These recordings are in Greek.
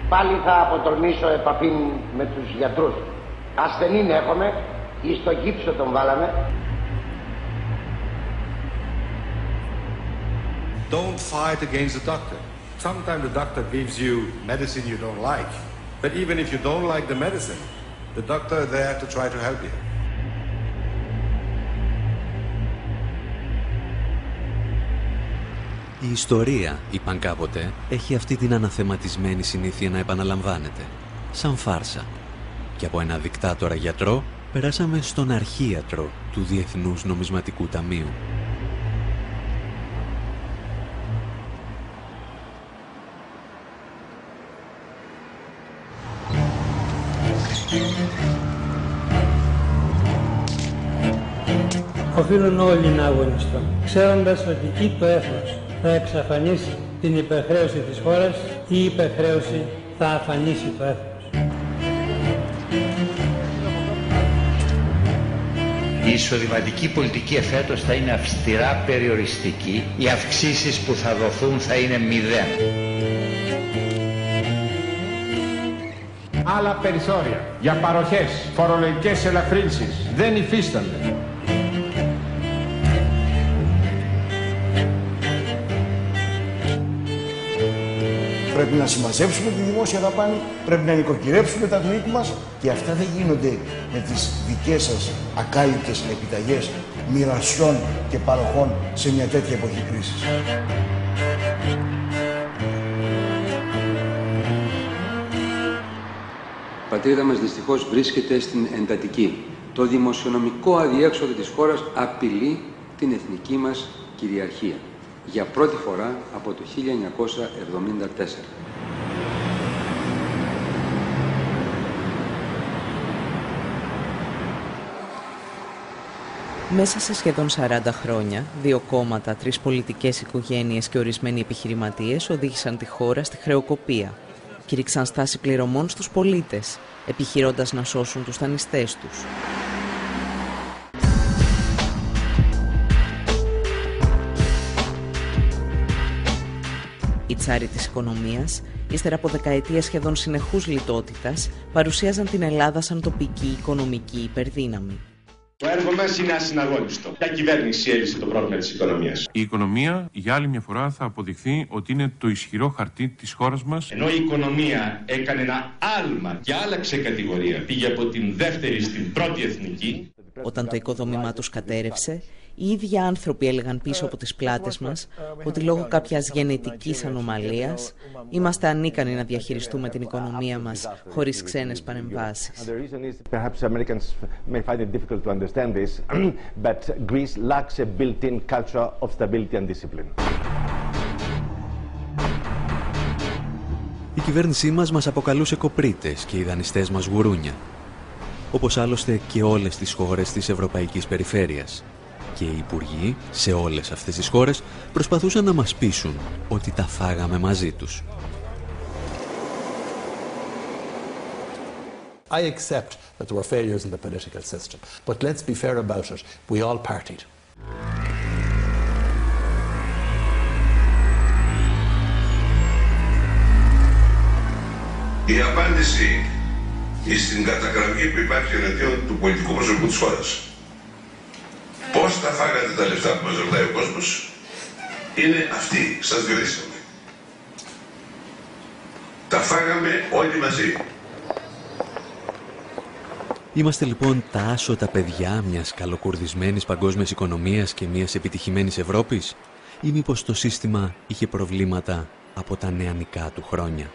Πάλι θα αποτολμήσω επαφή με τους γιατρούς. Ασθενήν έχουμε, ή στο γύψο τον βάλαμε. Don't fight against the doctor. Sometimes the doctor gives you medicine you don't like. But even if you don't like the medicine, the doctor is there to try to help you. Η ιστορία, είπαν κάποτε, έχει αυτή την αναθεματισμένη συνήθεια να επαναλαμβάνεται, σαν φάρσα. Και από ένα δικτάτορα γιατρό περάσαμε στον αρχίατρο του Διεθνούς Νομισματικού Ταμείου. Οφείλουν όλοι να αγωνιστούν, ξέροντας ότι ή το έθνος θα εξαφανίσει την υπερχρέωση της χώρας ή η υπερχρέωση θα αφανίσει το έθνος. Η εισοδηματική πολιτική εφέτος θα είναι αυστηρά περιοριστική. Οι αυξήσεις που θα δοθούν θα είναι 0. Άλλα περιθώρια για παροχές, φορολογικές ελαφρύνσεις δεν υφίστανται. Πρέπει να συμμαζέψουμε τη δημόσια δαπάνη, πρέπει να νοικοκυρέψουμε τα του οίκου μας και αυτά δεν γίνονται με τις δικές σας ακάλυπτες επιταγές μοιρασιών και παροχών σε μια τέτοια εποχή κρίσης. Η πατρίδα μας δυστυχώς βρίσκεται στην εντατική. Το δημοσιονομικό αδιέξοδο της χώρας απειλεί την εθνική μας κυριαρχία. Για πρώτη φορά από το 1974. Μέσα σε σχεδόν 40 χρόνια, 2 κόμματα, 3 πολιτικές οικογένειες και ορισμένοι επιχειρηματίες οδήγησαν τη χώρα στη χρεοκοπία. Κήρυξαν στάση πληρωμών στους πολίτες, επιχειρώντας να σώσουν τους δανειστές τους. Οι τσάροι της οικονομίας, ύστερα από δεκαετίες σχεδόν συνεχούς λιτότητας, παρουσίαζαν την Ελλάδα σαν τοπική οικονομική υπερδύναμη. Το έργο μας είναι ασυναγώνιστο. Ποια κυβέρνηση έλυσε το πρόβλημα της οικονομίας? Η οικονομία για άλλη μια φορά θα αποδειχθεί ότι είναι το ισχυρό χαρτί της χώρας μας. Ενώ η οικονομία έκανε ένα άλμα και άλλαξε κατηγορία, πήγε από την δεύτερη στην πρώτη εθνική. Όταν το οικοδόμημά τους κατέρευσε, οι ίδιοι άνθρωποι έλεγαν πίσω από τις πλάτες μας ότι λόγω κάποιας γενετικής ανομαλίας είμαστε ανίκανοι να διαχειριστούμε την οικονομία μας χωρίς ξένες παρεμβάσεις. Η κυβέρνησή μας αποκαλούσε κοπρίτες και οι δανειστές μας γουρούνια, όπως άλλωστε και όλες τις χώρες της Ευρωπαϊκής Περιφέρειας. Και οι υπουργοί σε όλες αυτές τις χώρες προσπαθούσαν να μας πείσουν ότι τα φάγαμε μαζί τους. I accept that there were failures in the political system, but let's be fair about it. We all partied. Η απάντηση στην καταγραφή που υπάρχει εναντίον του πολιτικού προσωπικού της χώρας. Πώς τα φάγατε τα λεφτά που μας ρωτάει ο κόσμος? Είναι αυτή, σας διορίσαμε. Τα φάγαμε όλοι μαζί. Είμαστε λοιπόν τα άσωτα παιδιά μιας καλοκουρδισμένης παγκόσμιας οικονομίας και μιας επιτυχημένης Ευρώπης, ή μήπως το σύστημα είχε προβλήματα από τα νεανικά του χρόνια?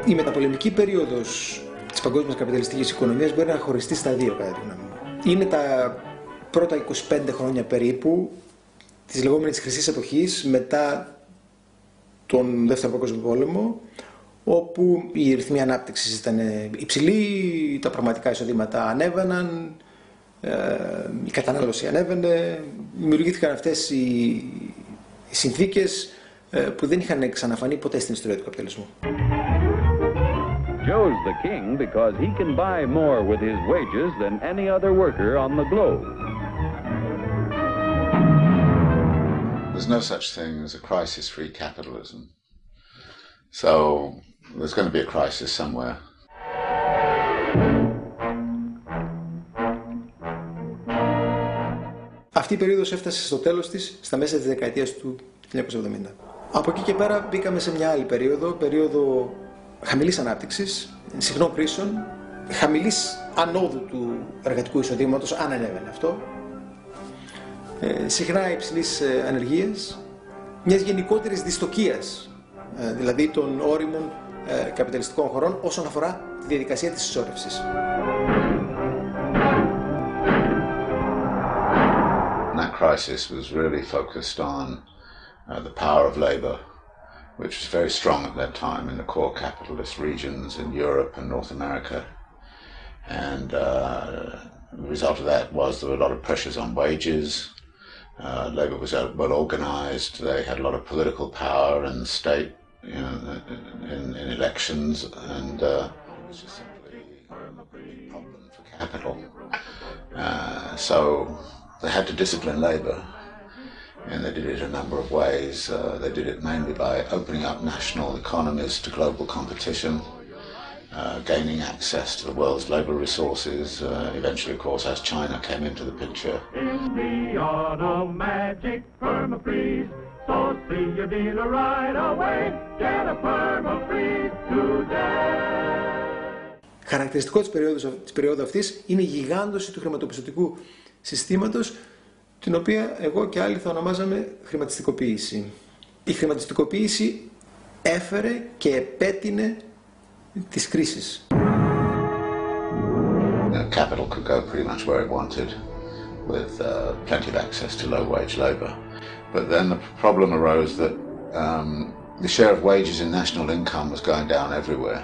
Η μεταπολεμική περίοδος της παγκόσμιας καπιταλιστικής οικονομίας μπορεί να χωριστεί στα δύο, κατά τη γνώμη μου. Είναι τα πρώτα 25 χρόνια περίπου της λεγόμενης χρυσής εποχής μετά τον Δεύτερο Παγκόσμιο Πόλεμο, όπου η ρυθμή ανάπτυξης ήταν υψηλή, τα πραγματικά εισοδήματα ανέβαιναν, η κατανάλωση ανέβαινε, δημιουργήθηκαν αυτές οι συνθήκες που δεν είχαν ξαναφανεί ποτέ στην ιστορία του καπιταλισμού. Joe's the king because he can buy more with his wages than any other worker on the globe. There's no such thing as a crisis-free capitalism. So there's going to be a crisis somewhere. Αυτή η περίοδος έφτασε στο τέλος της στα μέσα της δεκαετίας του 1970. Από εκεί και πέρα μπήκαμε σε μια άλλη περίοδο χαμηλής ανάπτυξης, συχνών κρίσεων, χαμηλής ανόδου του εργατικού εισοδήματος, αν ανέβαινε αυτό, συχνά υψηλής ανεργίας, μιας γενικότερης δυστοκίας, δηλαδή των όριμων καπιταλιστικών χωρών όσον αφορά τη διαδικασία της συσσόρευσης. That crisis was really focused on the power of labor, which was very strong at that time in the core capitalist regions in Europe and North America. And the result of that was there were a lot of pressures on wages. Labor was well organized. They had a lot of political power in the state, in elections, and it was just simply a problem for capital. So they had to discipline labor, and they did it a number of ways. They did it mainly by opening up national economies to global competition, gaining access to the world's labor resources, eventually, of course, as China came into the picture. In the automatic permafreeze, so see your dealer right away, get a permafreeze today. Χαρακτηριστικό της περίοδου αυτής είναι η γιγάντωση του χρηματοπιστωτικού συστήματος, την οποία εγώ και άλλοι θα ονομάζαμε χρηματιστικοποίηση. Η χρηματιστικοποίηση έφερε και επέτεινε τις κρίσεις. Capital could go pretty much where it wanted with plenty of access to low-wage labor. But then the problem arose that the share of wages in national income was going down everywhere.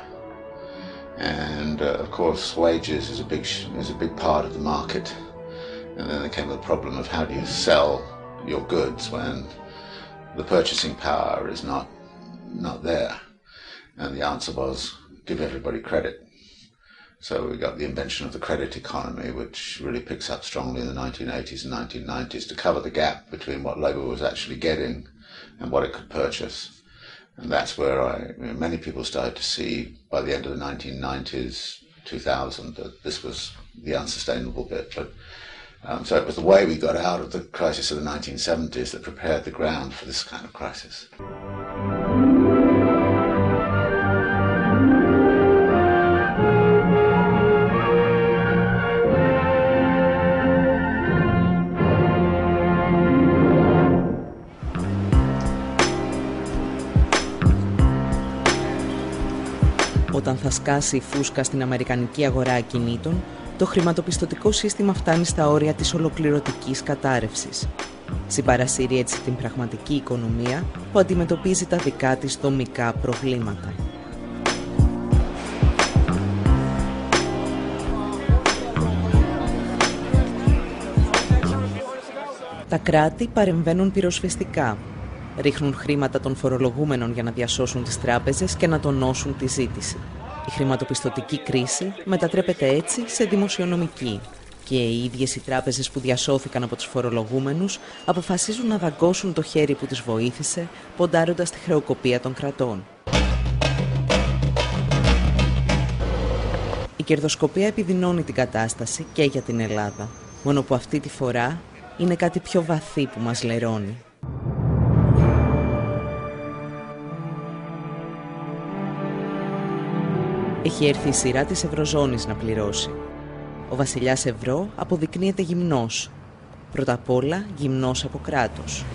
And of course, wages is a big part of the market. And then there came the problem of how do you sell your goods when the purchasing power is not there. And the answer was give everybody credit. So we got the invention of the credit economy, which really picks up strongly in the 1980s and 1990s to cover the gap between what labor was actually getting and what it could purchase. And that's where many people started to see by the end of the 1990s, 2000, that this was the unsustainable bit. But so it was the way we got out of the crisis of the 1970s that prepared the ground for this kind of crisis. Όταν θα σκάσει η φούσκα στην αμερικανική αγορά ακινήτων, το χρηματοπιστωτικό σύστημα φτάνει στα όρια της ολοκληρωτικής κατάρρευσης. Συμπαρασύρει έτσι την πραγματική οικονομία που αντιμετωπίζει τα δικά της δομικά προβλήματα. Τα κράτη παρεμβαίνουν πυροσβεστικά. Ρίχνουν χρήματα των φορολογούμενων για να διασώσουν τις τράπεζες και να τονώσουν τη ζήτηση. Η χρηματοπιστωτική κρίση μετατρέπεται έτσι σε δημοσιονομική και οι ίδιες οι τράπεζες που διασώθηκαν από τους φορολογούμενους αποφασίζουν να δαγκώσουν το χέρι που τις βοήθησε, ποντάροντας τη χρεοκοπία των κρατών. Η κερδοσκοπία επιδεινώνει την κατάσταση και για την Ελλάδα, μόνο που αυτή τη φορά είναι κάτι πιο βαθύ που μας λερώνει. Έχει έρθει η σειρά της Ευρωζώνης να πληρώσει. Ο βασιλιάς Ευρώ αποδεικνύεται γυμνός. Πρώτα απ' όλα γυμνός από κράτος.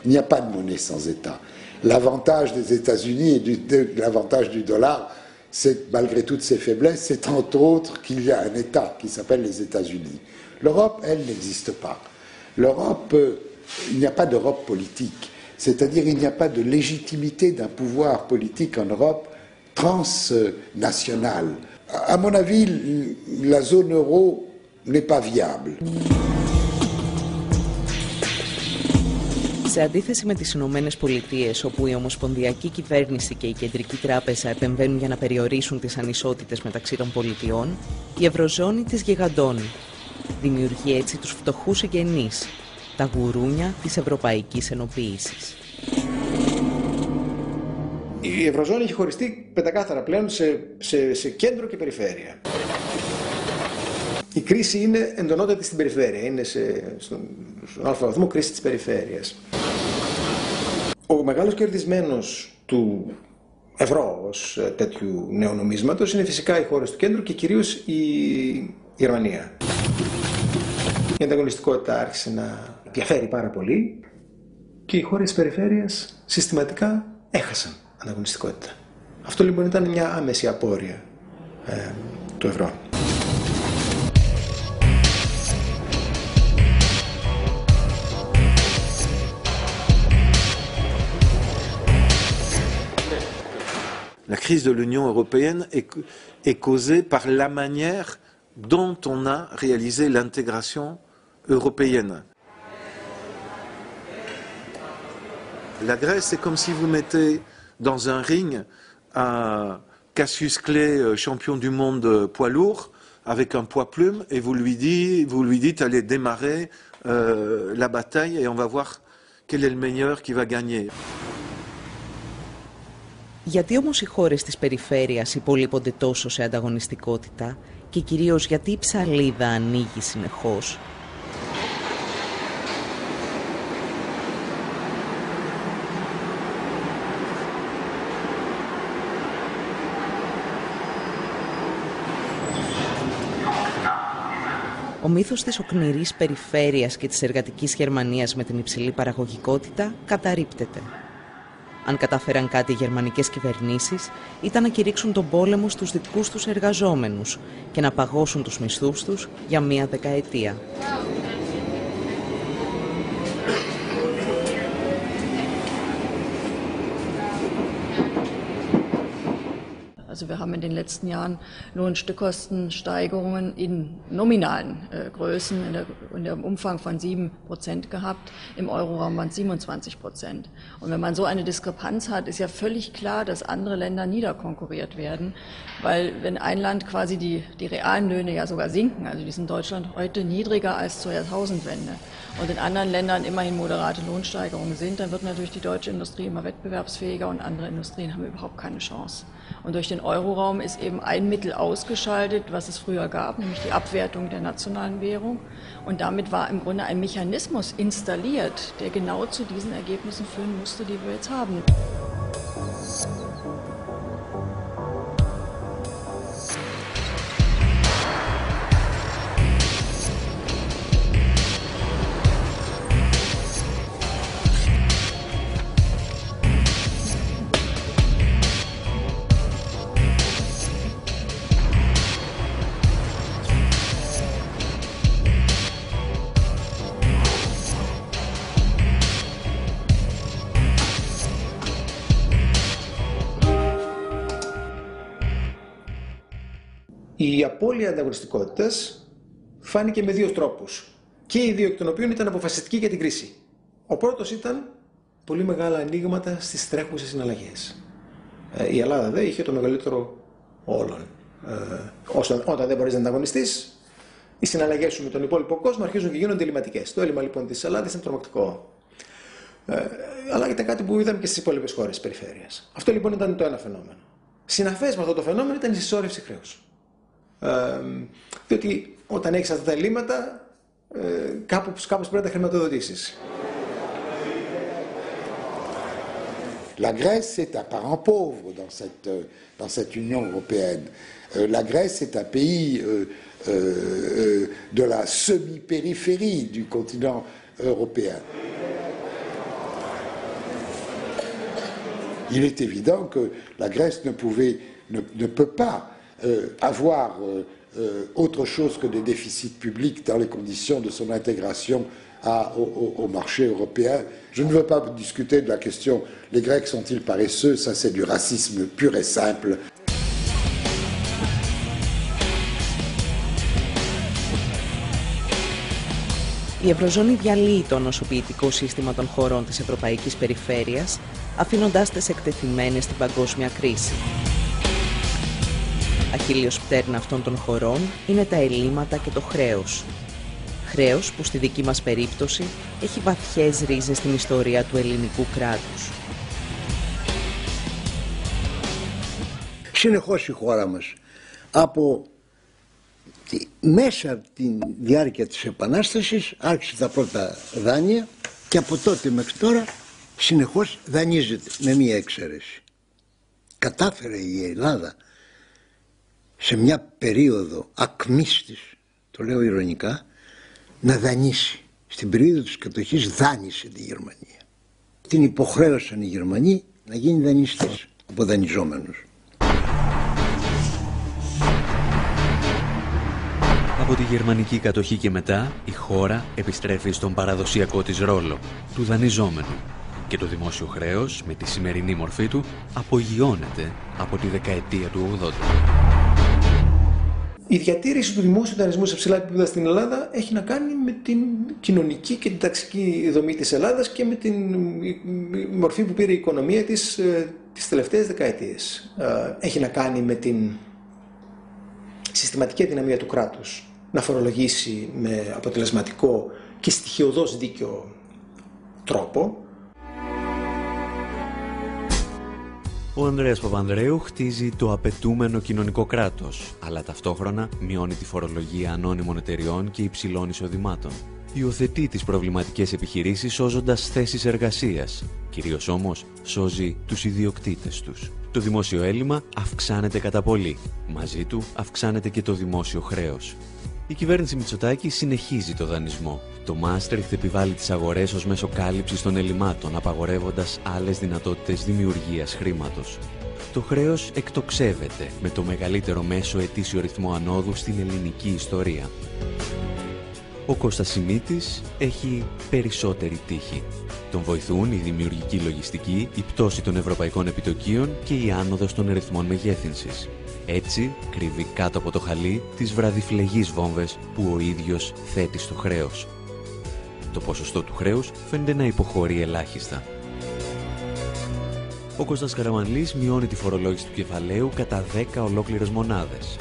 Il n'y a pas de monnaie sans État. L'avantage des États-Unis et l'avantage du dollar, malgré toutes ses faiblesses, c'est entre autres qu'il y a un État qui s'appelle les États-Unis. L'Europe, elle, n'existe pas. L'Europe, il n'y a pas d'Europe politique. C'est-à-dire il n'y a pas de légitimité d'un pouvoir politique en Europe transnational. À mon avis, la zone euro n'est pas viable. Σε αντίθεση με τις Ηνωμένες Πολιτείες, όπου η Ομοσπονδιακή Κυβέρνηση και η Κεντρική Τράπεζα επεμβαίνουν για να περιορίσουν τις ανισότητες μεταξύ των πολιτιών, η Ευρωζώνη τις γιγαντώνει. Δημιουργεί έτσι τους φτωχούς συγγενείς, τα γουρούνια της Ευρωπαϊκής Ενοποίησης. Η Ευρωζώνη έχει χωριστεί πεντακάθαρα πλέον σε κέντρο και περιφέρεια. Η κρίση είναι εντονότατη στην περιφέρεια, είναι στον αλφα βαθμό κρίση της περιφέρειας. Ο μεγάλος κερδισμένος του ευρώ ως τέτοιου νεονομίσματος είναι φυσικά οι χώρες του κέντρου και κυρίως η Γερμανία. Η ανταγωνιστικότητα άρχισε να διαφέρει πάρα πολύ και οι χώρες της περιφέρειας συστηματικά έχασαν ανταγωνιστικότητα. Αυτό λοιπόν ήταν μια άμεση απόρρεια του ευρώ. La crise de l'Union européenne est causée par la manière dont on a réalisé l'intégration européenne. La Grèce, c'est comme si vous mettez dans un ring un Cassius Clay, champion du monde poids lourd, avec un poids plume, et vous lui dites allez démarrer la bataille et on va voir quel est le meilleur qui va gagner. Γιατί όμως οι χώρες της περιφέρειας υπολείπονται τόσο σε ανταγωνιστικότητα και κυρίως γιατί η ψαλίδα ανοίγει συνεχώς? Ο μύθος της οκνηρής περιφέρειας και της εργατικής Γερμανίας με την υψηλή παραγωγικότητα καταρρίπτεται. Αν κατάφεραν κάτι οι γερμανικές κυβερνήσεις, ήταν να κηρύξουν τον πόλεμο στους δυτικούς τους εργαζόμενους και να παγώσουν τους μισθούς τους για μία δεκαετία. Also wir haben in den letzten Jahren Lohnstückkostensteigerungen in nominalen Größen in dem Umfang von 7% gehabt. Im Euroraum waren es 27%. Und wenn man so eine Diskrepanz hat, ist ja völlig klar, dass andere Länder niederkonkurriert werden, weil wenn ein Land quasi die realen Löhne ja sogar sinken, also die sind in Deutschland heute niedriger als zur Jahrtausendwende, und in anderen Ländern immerhin moderate Lohnsteigerungen sind, dann wird natürlich die deutsche Industrie immer wettbewerbsfähiger und andere Industrien haben überhaupt keine Chance. Und durch den Euroraum ist eben ein Mittel ausgeschaltet, was es früher gab, nämlich die Abwertung der nationalen Währung. Und damit war im Grunde ein Mechanismus installiert, der genau zu diesen Ergebnissen führen musste, die wir jetzt haben. Η απώλεια ανταγωνιστικότητας φάνηκε με δύο τρόπους. Και οι δύο εκ των οποίων ήταν αποφασιστικοί για την κρίση. Ο πρώτος ήταν πολύ μεγάλα ανοίγματα στις τρέχουσες συναλλαγές. Η Ελλάδα δε είχε το μεγαλύτερο όλων. Όταν δεν μπορείς να ανταγωνιστείς, οι συναλλαγές σου με τον υπόλοιπο κόσμο αρχίζουν και γίνονται ελληματικές. Το έλλειμμα λοιπόν της Ελλάδας είναι τρομακτικό. Αλλά ήταν κάτι που είδαμε και στις υπόλοιπες χώρες της περιφέρειας. Αυτό λοιπόν ήταν το ένα φαινόμενο. Συναφές με αυτό το φαινόμενο ήταν η συσσόρευση χρέους. Διότι όταν έχεις αυτά τα ελλείμματα, κάπως πρέπει να τα χρηματοδοτήσεις. La Grèce est un parent pauvre dans cette Union européenne. La Grèce est un pays de la semi-périphérie du continent européen. Il est évident que la Grèce ne pouvait ne peut pas avoir autre chose que des déficits publics dans les conditions de son intégration au marché européen. Je ne veux pas discuter de la question les Grecs sont-ils paresseux, ça c'est du racisme pur et simple. Η Ευρωζώνη διαλύει το νοσοποιητικό σύστημα των χωρών της Ευρωπαϊκής Περιφέρειας, αφήνοντάς τις εκτεθειμένες στην παγκόσμια κρίση. Αχίλλειος πτέρνα αυτών των χωρών είναι τα ελλείμματα και το χρέος. Χρέος που στη δική μας περίπτωση έχει βαθιές ρίζες στην ιστορία του ελληνικού κράτους. Συνεχώς η χώρα μας μέσα από τη διάρκεια της Επανάστασης άρχισε τα πρώτα δάνεια και από τότε μέχρι τώρα συνεχώς δανείζεται με μία εξαίρεση. Κατάφερε η Ελλάδα σε μια περίοδο ακμής της, το λέω ειρωνικά, να δανείσει. Στην περίοδο της κατοχής δάνεισε τη Γερμανία. Την υποχρέωσαν οι Γερμανοί να γίνει δανειστής, αποδανειζόμενος. Από τη γερμανική κατοχή και μετά, η χώρα επιστρέφει στον παραδοσιακό της ρόλο, του δανειζόμενου. Και το δημόσιο χρέος, με τη σημερινή μορφή του, απογειώνεται από τη δεκαετία του 80. Η διατήρηση του δημόσιου δανεισμού σε ψηλά επίπεδα στην Ελλάδα έχει να κάνει με την κοινωνική και την ταξική δομή της Ελλάδας και με την μορφή που πήρε η οικονομία της τις τελευταίες δεκαετίες. Έχει να κάνει με την συστηματική αδυναμία του κράτους να φορολογήσει με αποτελεσματικό και στοιχειωδώς δίκαιο τρόπο. Ο Ανδρέας Παπανδρέου χτίζει το απαιτούμενο κοινωνικό κράτος, αλλά ταυτόχρονα μειώνει τη φορολογία ανώνυμων εταιριών και υψηλών εισοδημάτων. Υιοθετεί τις προβληματικές επιχειρήσεις σώζοντας θέσεις εργασίας. Κυρίως όμως σώζει τους ιδιοκτήτες τους. Το δημόσιο έλλειμμα αυξάνεται κατά πολύ. Μαζί του αυξάνεται και το δημόσιο χρέος. Η κυβέρνηση Μητσοτάκη συνεχίζει το δανεισμό. Το Μάστριχτ επιβάλλει τις αγορές ως μέσο κάλυψης των ελλημάτων, απαγορεύοντας άλλες δυνατότητες δημιουργίας χρήματος. Το χρέος εκτοξεύεται με το μεγαλύτερο μέσο ετήσιο ρυθμό ανόδου στην ελληνική ιστορία. Ο Κώστας Σιμίτης έχει περισσότερη τύχη. Τον βοηθούν η δημιουργική λογιστική, η πτώση των ευρωπαϊκών επιτοκίων και η άνοδος των ρυθμών μεγέθυνσης. Έτσι, κρύβει κάτω από το χαλί τις βραδιφλεγείς βόμβες που ο ίδιος θέτει στο χρέος. Το ποσοστό του χρέους φαίνεται να υποχωρεί ελάχιστα. Ο Κώστας Καραμανλής μειώνει τη φορολόγηση του κεφαλαίου κατά 10 ολόκληρες μονάδες.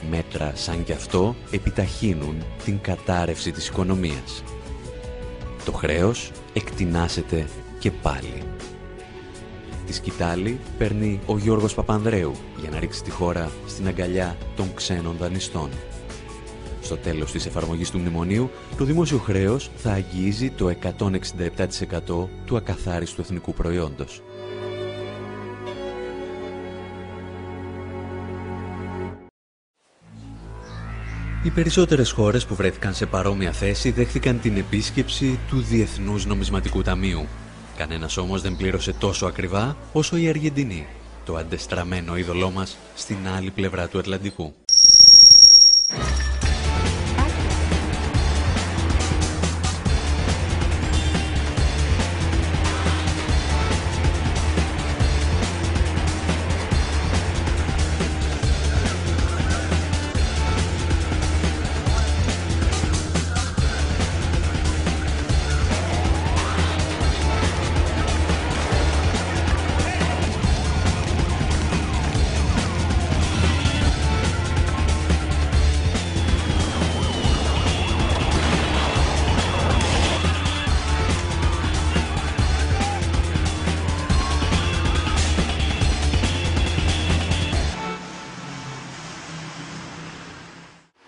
Μέτρα σαν κι αυτό επιταχύνουν την κατάρρευση της οικονομίας. Το χρέος εκτινάσεται και πάλι. Τη σκητάλη παίρνει ο Γιώργος Παπανδρέου για να ρίξει τη χώρα στην αγκαλιά των ξένων δανειστών. Στο τέλος της εφαρμογής του μνημονίου, το δημόσιο χρέος θα αγγίζει το 167% του ακαθάριστου εθνικού προϊόντος. Οι περισσότερες χώρες που βρέθηκαν σε παρόμοια θέση δέχθηκαν την επίσκεψη του Διεθνούς Νομισματικού Ταμείου. Κανένας όμως δεν πλήρωσε τόσο ακριβά όσο η Αργεντινή, το αντεστραμμένο είδωλό μας στην άλλη πλευρά του Ατλαντικού.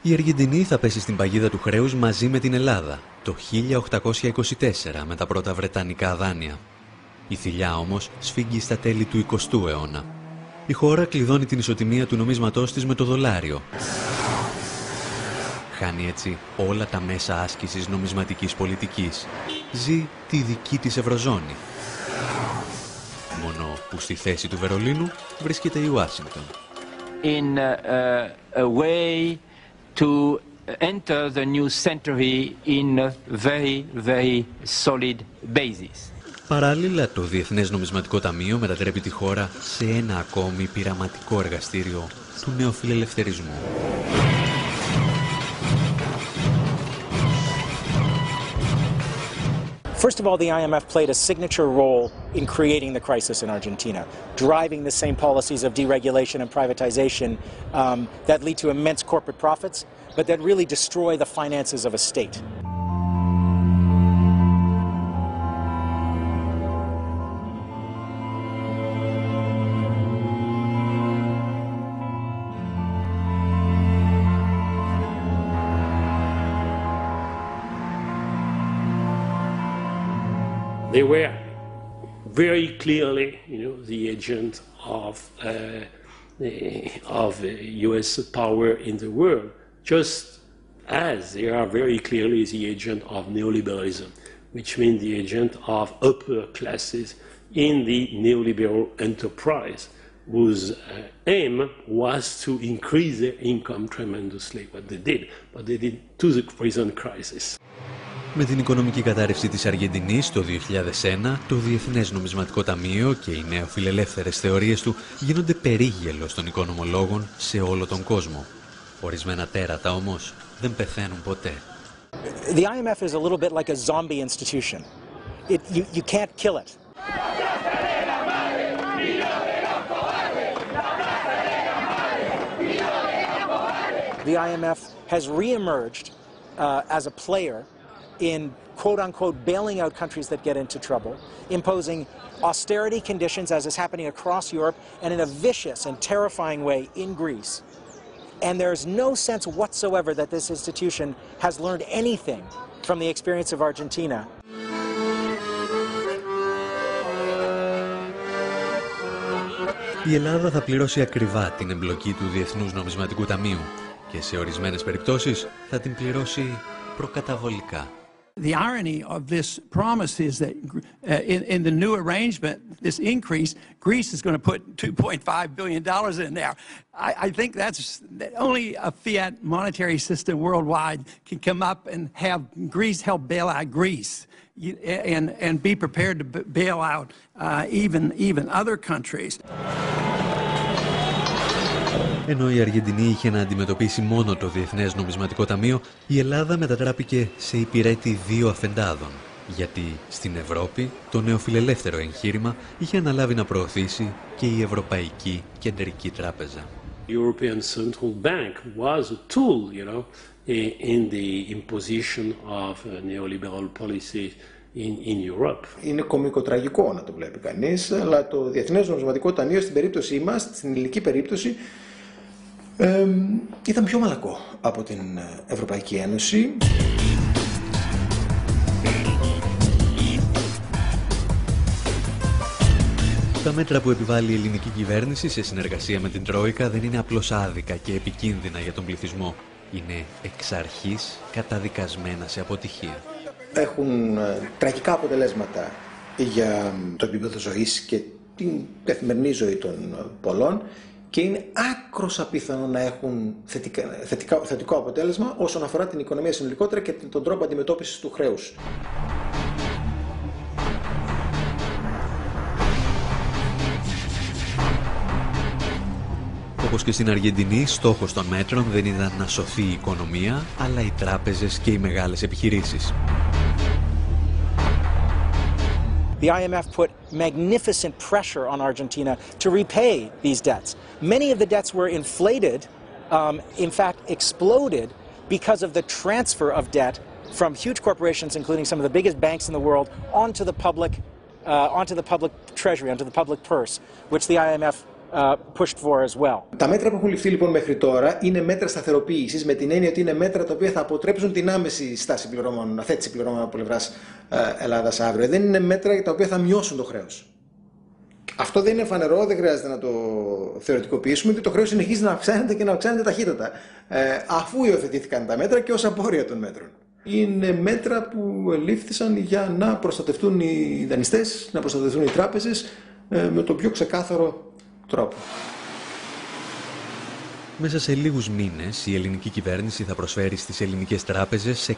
Η Αργεντινή θα πέσει στην παγίδα του χρέους μαζί με την Ελλάδα το 1824 με τα πρώτα βρετανικά δάνεια. Η θηλιά όμως σφίγγει στα τέλη του 20ου αιώνα. Η χώρα κλειδώνει την ισοτιμία του νομίσματός της με το δολάριο. Χάνει έτσι όλα τα μέσα άσκησης νομισματικής πολιτικής. Ζει τη δική της Ευρωζώνη. Μόνο που στη θέση του Βερολίνου βρίσκεται η Ουάσιγκτον. in a way to enter the new century in a very, very solid basis. Παράλληλα, το Διεθνές Νομισματικό Ταμείο μετατρέπει τη χώρα σε ένα ακόμη πειραματικό εργαστήριο του νεοφιλελευθερισμού. First of all, the IMF played a signature role in creating the crisis in Argentina, driving the same policies of deregulation and privatization that lead to immense corporate profits, but that really destroy the finances of a state. They were very clearly, the agent of U.S. power in the world, just as they are very clearly the agent of neoliberalism, which means the agent of upper classes in the neoliberal enterprise, whose aim was to increase their income tremendously. But they did to the present crisis. Με την οικονομική κατάρρευση της Αργεντινής το 2001, το Διεθνές Νομισματικό Ταμείο και οι νεοφιλελεύθερες θεωρίες του γίνονται περίγελος των οικονομολόγων σε όλο τον κόσμο. Ορισμένα τέρατα όμως δεν πεθαίνουν ποτέ. The IMF is a little bit like a zombie institution. You can't kill it. The IMF has re-emerged as a player in quote-unquote bailing out countries that get into trouble, imposing austerity conditions as is happening across Europe and in a vicious and terrifying way in Greece. And there's no sense whatsoever that this institution has learned anything from the experience of Argentina. Η Ελλάδα θα πληρώσει ακριβά την εμπλοκή του Διεθνούς Νομισματικού Ταμείου και σε ορισμένες περιπτώσεις θα την πληρώσει προκαταβολικά. The irony of this promise is that in the new arrangement, this increase, Greece is going to put $2.5 billion in there. I think that's only a fiat monetary system worldwide can come up and have Greece help bail out Greece and be prepared to bail out even other countries. Ενώ η Αργεντινή είχε να αντιμετωπίσει μόνο το Διεθνές Νομισματικό Ταμείο, η Ελλάδα μετατράπηκε σε υπηρέτη δύο αφεντάδων. Γιατί στην Ευρώπη το νεοφιλελεύθερο εγχείρημα είχε αναλάβει να προωθήσει και η Ευρωπαϊκή Κεντρική Τράπεζα. The European Central Bank was a tool, in the imposition of neoliberal policies in Europe. Είναι κωμικοτραγικό να το βλέπει κανείς, αλλά το Διεθνές Νομισματικό Ταμείο στην περίπτωσή μας, στην ελληνική περίπτωση, ήταν πιο μαλακό από την Ευρωπαϊκή Ένωση. Τα μέτρα που επιβάλλει η ελληνική κυβέρνηση σε συνεργασία με την Τρόικα δεν είναι απλώς άδικα και επικίνδυνα για τον πληθυσμό. Είναι εξ αρχής καταδικασμένα σε αποτυχία. Έχουν τραγικά αποτελέσματα για το επίπεδο ζωής και την καθημερινή ζωή των πολλών και είναι άκρως απίθανο να έχουν θετικό αποτέλεσμα όσον αφορά την οικονομία συνολικότερα και τον τρόπο αντιμετώπισης του χρέους. Όπως και στην Αργεντινή, στόχος των μέτρων δεν ήταν να σωθεί η οικονομία, αλλά οι τράπεζες και οι μεγάλες επιχειρήσεις. The IMF put magnificent pressure on Argentina to repay these debts. Many of the debts were inflated, in fact exploded, because of the transfer of debt from huge corporations, including some of the biggest banks in the world, onto the public treasury, onto the public purse, which the IMF pushed for as well. Τα μέτρα που έχουν ληφθεί λοιπόν μέχρι τώρα είναι μέτρα σταθεροποίησης, με την έννοια ότι είναι μέτρα τα οποία θα αποτρέψουν την άμεση στάση πληρωμών, αθέτηση πληρωμών από πλευράς Ελλάδας αύριο. Δεν είναι μέτρα τα οποία θα μειώσουν το χρέος. Αυτό δεν είναι φανερό, δεν χρειάζεται να το θεωρητικοποιήσουμε, ότι το χρέος συνεχίζει να αυξάνεται και να αυξάνεται ταχύτατα, αφού υιοθετήθηκαν τα μέτρα και ως απόρρια των μέτρων. Είναι μέτρα που ελήφθησαν για να προστατευτούν οι δανειστές, να προστατευτούν οι τράπεζες με τον πιο ξεκάθαρο τρόπο. Μέσα σε λίγους μήνες η ελληνική κυβέρνηση θα προσφέρει στις ελληνικές τράπεζες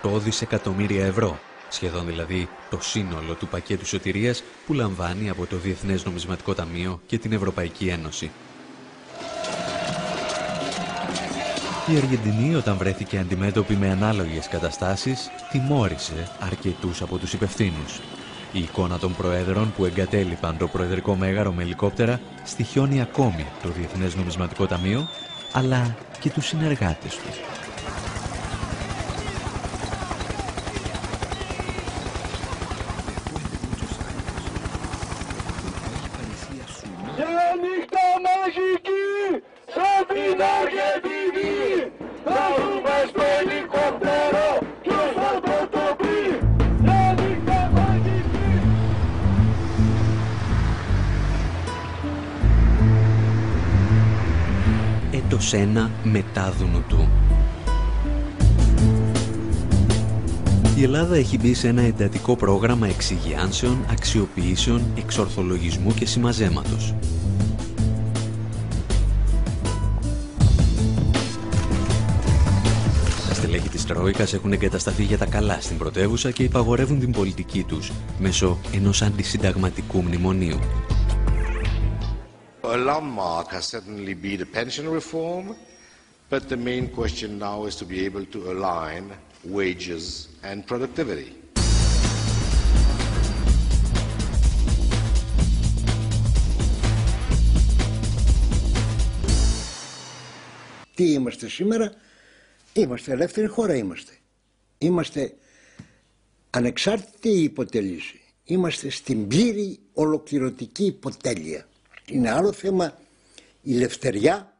108 δισεκατομμύρια ευρώ, σχεδόν δηλαδή το σύνολο του πακέτου σωτηρίας που λαμβάνει από το Διεθνές Νομισματικό Ταμείο και την Ευρωπαϊκή Ένωση. Η Αργεντινή, όταν βρέθηκε αντιμέτωπη με ανάλογες καταστάσεις, τιμώρησε αρκετούς από τους υπευθύνους. Η εικόνα των προέδρων που εγκατέλειπαν το προεδρικό μέγαρο με ελικόπτερα στοιχιώνει ακόμη το Διεθνές Νομισματικό Ταμείο, αλλά και τους συνεργάτες του. Έτος 1 μετά Δουνουτού. Η Ελλάδα έχει μπει σε ένα εντατικό πρόγραμμα εξυγιάνσεων, αξιοποιήσεων, εξορθολογισμού και συμμαζέματος. Τα στελέχη της Τρόικας έχουν εγκατασταθεί για τα καλά στην πρωτεύουσα και υπαγορεύουν την πολιτική τους μέσω ενός αντισυνταγματικού μνημονίου. A landmark has certainly been the pension reform, but the main question now is to be able to align wages and productivity. Τι είμαστε σήμερα? Είμαστε ελεύθερη χώρα, είμαστε ανεξάρτητοι ή υποτελείς. Είμαστε στην πλήρη ολοκληρωτική υποτέλεια. Είναι άλλο θέμα η ελευθεριά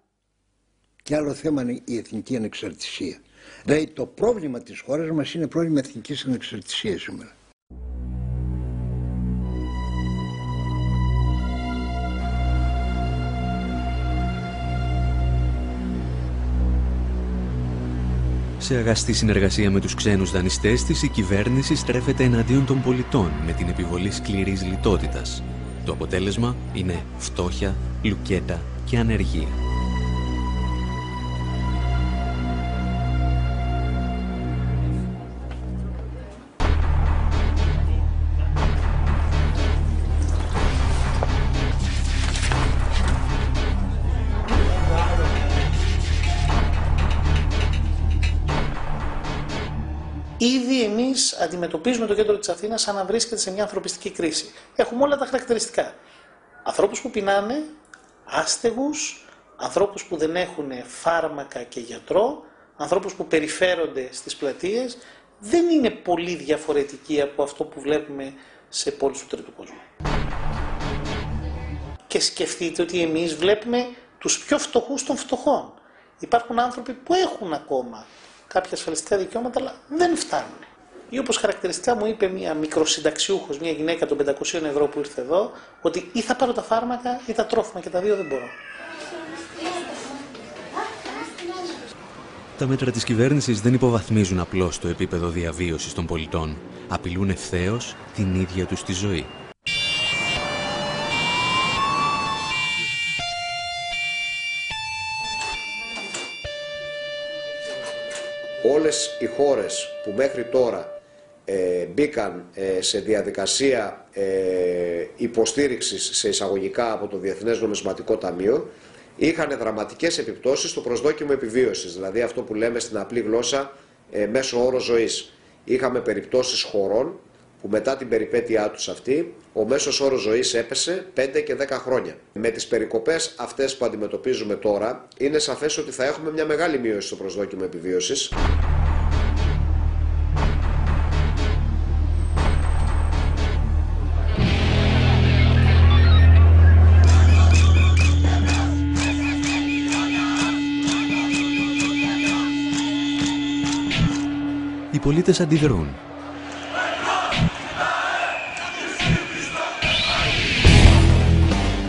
και άλλο θέμα η εθνική ανεξαρτησία. Δηλαδή το πρόβλημα της χώρας μας είναι πρόβλημα εθνικής ανεξαρτησίας σήμερα. Σε αγαστή συνεργασία με τους ξένους δανειστές της, η κυβέρνηση στρέφεται εναντίον των πολιτών με την επιβολή σκληρής λιτότητας. Το αποτέλεσμα είναι φτώχεια, λουκέτα και ανεργία. Ήδη εμείς αντιμετωπίζουμε το κέντρο της Αθήνας σαν να βρίσκεται σε μια ανθρωπιστική κρίση. Έχουμε όλα τα χαρακτηριστικά. Ανθρώπους που πεινάνε, άστεγους, ανθρώπους που δεν έχουν φάρμακα και γιατρό, ανθρώπους που περιφέρονται στις πλατείες. Δεν είναι πολύ διαφορετική από αυτό που βλέπουμε σε πόλεις του τρίτου κόσμου. Και σκεφτείτε ότι εμείς βλέπουμε τους πιο φτωχούς των φτωχών. Υπάρχουν άνθρωποι που έχουν ακόμα κάποια ασφαλιστικά δικαιώματα, αλλά δεν φτάνουν. Ή όπως χαρακτηριστικά μου είπε μια μικροσυνταξιούχος, μια γυναίκα των 500 ευρώ που ήρθε εδώ, ότι ή θα πάρω τα φάρμακα ή τα τρόφιμα και τα δύο δεν μπορώ. Τα μέτρα της κυβέρνησης δεν υποβαθμίζουν απλώς το επίπεδο διαβίωσης των πολιτών. Απειλούν ευθέως την ίδια τους τη ζωή. Όλες οι χώρες που μέχρι τώρα μπήκαν σε διαδικασία υποστήριξης σε εισαγωγικά από το Διεθνές Νομισματικό Ταμείο είχαν δραματικές επιπτώσεις στο προσδόκιμο επιβίωσης, δηλαδή αυτό που λέμε στην απλή γλώσσα μέσο όρο ζωής. Είχαμε περιπτώσεις χωρών που μετά την περιπέτειά τους αυτή ο μέσος όρος ζωής έπεσε 5 και 10 χρόνια. Με τις περικοπές αυτές που αντιμετωπίζουμε τώρα είναι σαφές ότι θα έχουμε μια μεγάλη μείωση στο προσδόκιμο επιβίωσης. Οι πολίτες αντιδρούν.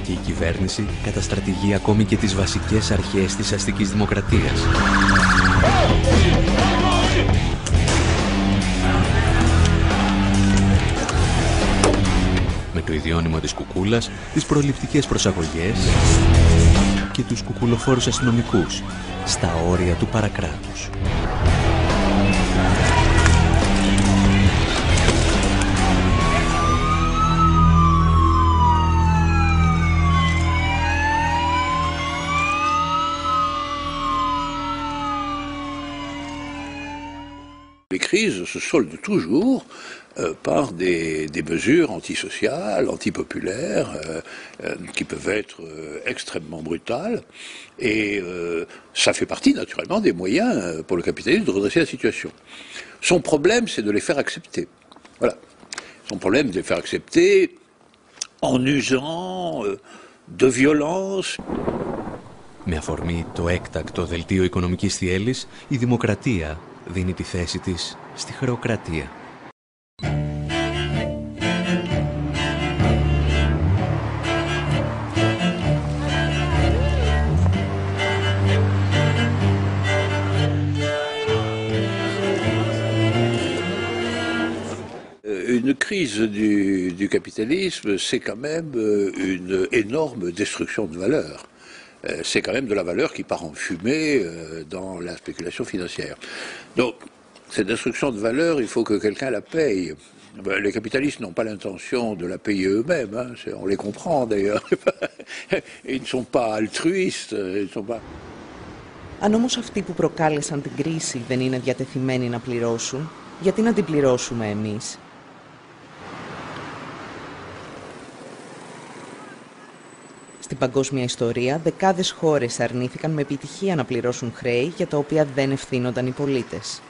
Και η κυβέρνηση καταστρατηγεί ακόμη και τις βασικές αρχές της αστικής δημοκρατίας. Με το ιδιώνυμο της κουκούλας, τις προληπτικές προσαγωγές και τους κουκουλοφόρους αστυνομικούς στα όρια του παρακράτους. Les crises se soldent toujours par des mesures antisociales, antipopulaires, qui peuvent être extrêmement brutales. Et ça fait partie naturellement des moyens pour le capitalisme de redresser la situation. Son problème, c'est de les faire accepter. Voilà. Son problème, c'est de les faire accepter en usant de violence. Με αφορμή το έκτακτο δελτίο οικονομικής θυέλλης, η δημοκρατία δίνει τη θέση της στη χρεοκρατία. Une crise du capitalisme, c'est quand même une énorme destruction de valeur. C'est quand même de la valeur qui part en fumée dans la spéculation financière. Donc, cette destruction de valeur, il faut que quelqu'un la paye. Les capitalistes n'ont pas l'intention de la payer eux-mêmes, hein. On les comprend d'ailleurs. Ils ne sont pas altruistes. Ils ne sont pas... Αν όμως αυτοί που προκάλεσαν την κρίση δεν είναι διατεθειμένοι να πληρώσουν, γιατί να την πληρώσουμε εμείς? Στην παγκόσμια ιστορία, δεκάδες χώρες αρνήθηκαν με επιτυχία να πληρώσουν χρέη για τα οποία δεν ευθύνονταν οι πολίτες.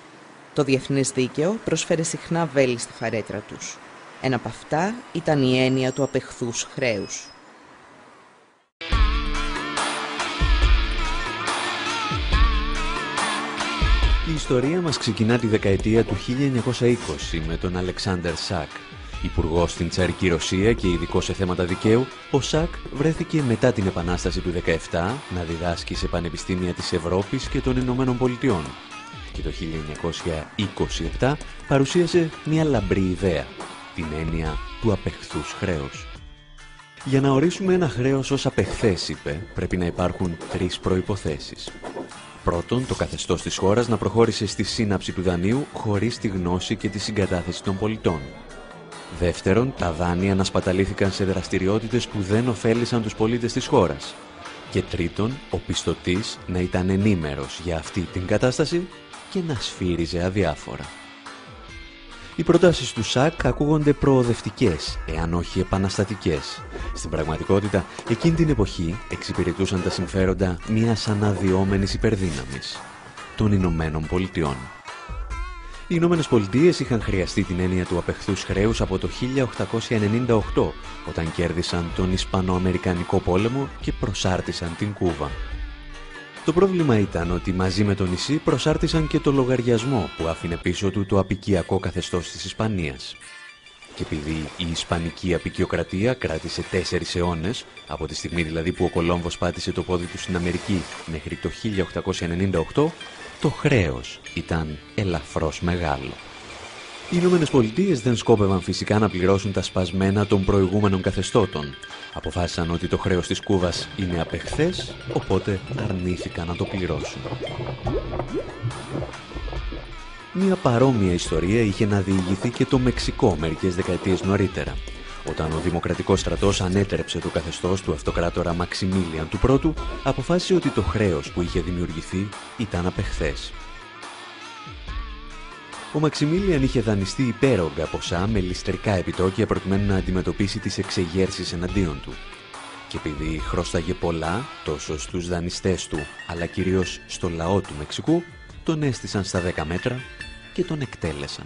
Το διεθνές δίκαιο προσφέρε συχνά βέλη στη φαρέτρα τους. Ένα από αυτά ήταν η έννοια του απεχθούς χρέους. Η ιστορία μας ξεκινά τη δεκαετία του 1920 με τον Αλεξάνδερ Σακ. Υπουργός στην τσαρική Ρωσία και ειδικός σε θέματα δικαίου, ο Σακ βρέθηκε μετά την Επανάσταση του 1917 να διδάσκει σε πανεπιστήμια της Ευρώπης και των Ηνωμένων Πολιτειών. Και το 1927 παρουσίασε μια λαμπρή ιδέα, την έννοια του απεχθούς χρέους. Για να ορίσουμε ένα χρέος ως απεχθές, είπε, πρέπει να υπάρχουν τρεις προϋποθέσεις. Πρώτον, το καθεστώς της χώρας να προχώρησε στη σύναψη του δανείου χωρίς τη γνώση και τη συγκατάθεση των πολιτών. Δεύτερον, τα δάνεια να σπαταλήθηκαν σε δραστηριότητες που δεν ωφέλησαν τους πολίτες της χώρας. Και τρίτον, ο πιστωτής να ήταν ενήμερος για αυτή την κατάσταση και να σφύριζε αδιάφορα. Οι προτάσεις του Σακ ακούγονται προοδευτικές, εάν όχι επαναστατικές. Στην πραγματικότητα, εκείνη την εποχή εξυπηρετούσαν τα συμφέροντα μιας αναδυόμενης υπερδύναμης, των Ηνωμένων Πολιτειών. Οι Ηνωμένες Πολιτείες είχαν χρειαστεί την έννοια του απεχθούς χρέους από το 1898, όταν κέρδισαν τον Ισπανοαμερικανικό πόλεμο και προσάρτησαν την Κούβα. Το πρόβλημα ήταν ότι μαζί με το νησί προσάρτησαν και το λογαριασμό που άφηνε πίσω του το απικιακό καθεστώς της Ισπανίας. Και επειδή η Ισπανική απικιοκρατία κράτησε 4 αιώνες, από τη στιγμή δηλαδή που ο Κολόμβος πάτησε το πόδι του στην Αμερική μέχρι το 1898, το χρέος ήταν ελαφρώς μεγάλο. Οι Ηνωμένες Πολιτείες δεν σκόπευαν φυσικά να πληρώσουν τα σπασμένα των προηγούμενων καθεστώτων. Αποφάσισαν ότι το χρέος της Κούβας είναι απεχθές, οπότε αρνήθηκαν να το πληρώσουν. Μια παρόμοια ιστορία είχε να διηγηθεί και το Μεξικό μερικές δεκαετίες νωρίτερα, όταν ο Δημοκρατικός στρατός ανέτρεψε το καθεστώς του αυτοκράτορα Μαξιμίλιαν του Πρώτου, αποφάσισε ότι το χρέος που είχε δημιουργηθεί ήταν απεχθές. Ο Μαξιμίλιαν είχε δανειστεί υπέρογκα ποσά με ληστρικά επιτόκια προκειμένου να αντιμετωπίσει τις εξεγέρσεις εναντίον του. Και επειδή χρώσταγε πολλά, τόσο στους δανειστές του, αλλά κυρίως στο λαό του Μεξικού, τον έστησαν στα 10 μέτρα και τον εκτέλεσαν.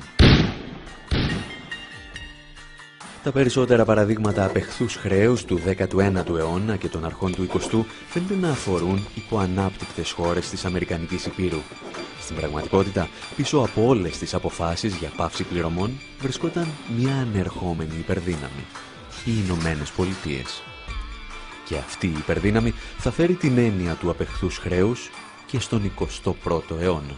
Τα περισσότερα παραδείγματα απεχθούς χρέους του 19ου αιώνα και των αρχών του 20ου φαίνεται να αφορούν υποανάπτυκτες χώρες της Αμερικανικής Υπήρου. Στην πραγματικότητα, πίσω από όλες τις αποφάσεις για πάυση πληρωμών βρισκόταν μια ανερχόμενη υπερδύναμη, οι Ηνωμένες Πολιτείες. Και αυτή η υπερδύναμη θα φέρει την έννοια του απεχθούς χρέους και στον 21ο αιώνα.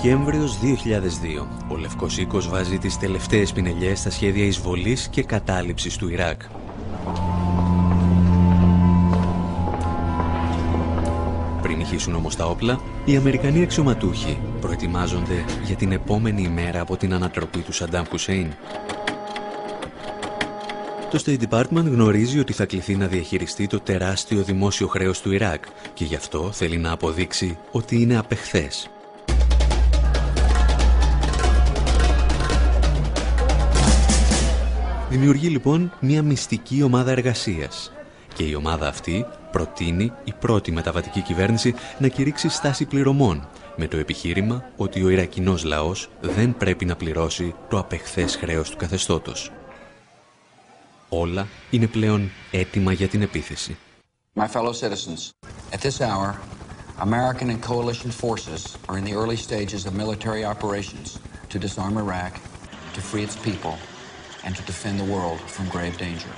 Δεκέμβριος 2002. Ο Λευκός Οίκος βάζει τις τελευταίες πινελιές στα σχέδια εισβολής και κατάληψης του Ιράκ. Πριν ηχήσουν όμως τα όπλα, οι Αμερικανοί αξιωματούχοι προετοιμάζονται για την επόμενη ημέρα από την ανατροπή του Σαντάμ Χουσέιν. Το State Department γνωρίζει ότι θα κληθεί να διαχειριστεί το τεράστιο δημόσιο χρέος του Ιράκ και γι' αυτό θέλει να αποδείξει ότι είναι απεχθές. Δημιουργεί λοιπόν μια μυστική ομάδα εργασίας και η ομάδα αυτή προτείνει η πρώτη μεταβατική κυβέρνηση να κηρύξει στάση πληρωμών με το επιχείρημα ότι ο Ιρακινός λαός δεν πρέπει να πληρώσει το απεχθές χρέος του καθεστώτος. Όλα είναι πλέον έτοιμα για την επίθεση. My fellow citizens, at this hour, American and coalition forces are in the early stages of military operations to disarm Iraq, to free its people, and to defend the world from grave danger.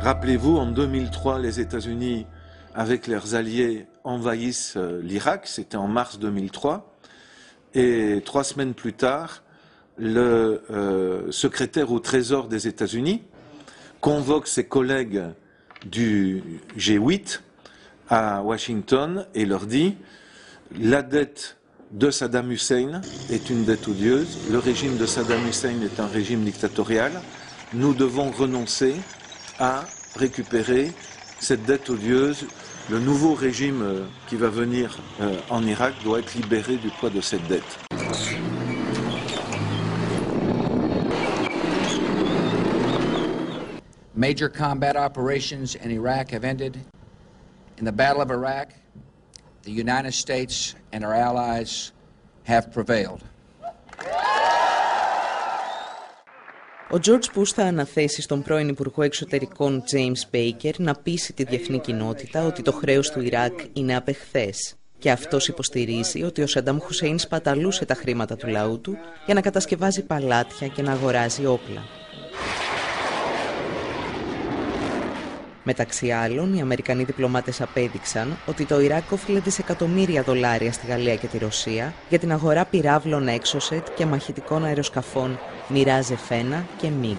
Rappelez-vous, en 2003, les États-Unis, avec leurs alliés, envahissent l'Irak. C'était en mars 2003. Et 3 semaines plus tard, le secrétaire au Trésor des États-Unis convoque ses collègues du G8 à Washington et leur dit « La dette de Saddam Hussein est une dette odieuse. Le régime de Saddam Hussein est un régime dictatorial. Nous devons renoncer à récupérer cette dette odieuse. Le nouveau régime qui va venir en Irak doit être libéré du poids de cette dette. » Major combat operations in Iraq have ended. In the Battle of Iraq, the United States and our allies have prevailed. Ο George Bush θα αναθέσει στον πρώην Υπουργό Εξωτερικών James Baker να πείσει τη διεθνή κοινότητα ότι το χρέος του Ιράκ είναι απεχθές. Και αυτός υποστηρίζει ότι ο Σαντάμ Χουσέιν σπαταλούσε τα χρήματα του λαού του για να κατασκευάζει παλάτια και να αγοράζει όπλα. Μεταξύ άλλων, οι Αμερικανοί διπλωμάτες απέδειξαν ότι το Ιράκ όφιλε δισεκατομμύρια δολάρια στη Γαλλία και τη Ρωσία για την αγορά πυράβλων Exocet και μαχητικών αεροσκαφών Mirage F1 και MiG.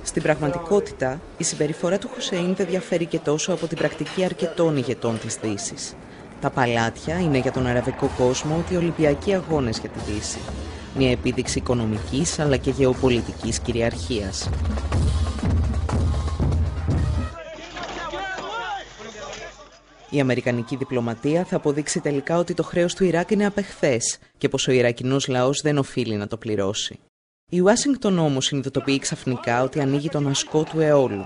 Στην πραγματικότητα, η συμπεριφορά του Χουσέιν δεν διαφέρει και τόσο από την πρακτική αρκετών ηγετών της Δύσης. Τα παλάτια είναι για τον αραβικό κόσμο ότι οι Ολυμπιακοί αγώνες για τη Δύση. Μια επίδειξη οικονομικής αλλά και γεωπολιτικής κυριαρχίας. Η αμερικανική διπλωματία θα αποδείξει τελικά ότι το χρέος του Ιράκ είναι απεχθές και πως ο Ιρακινός λαός δεν οφείλει να το πληρώσει. Η Ουάσιγκτον όμως συνειδητοποιεί ξαφνικά ότι ανοίγει τον ασκό του αιώλου.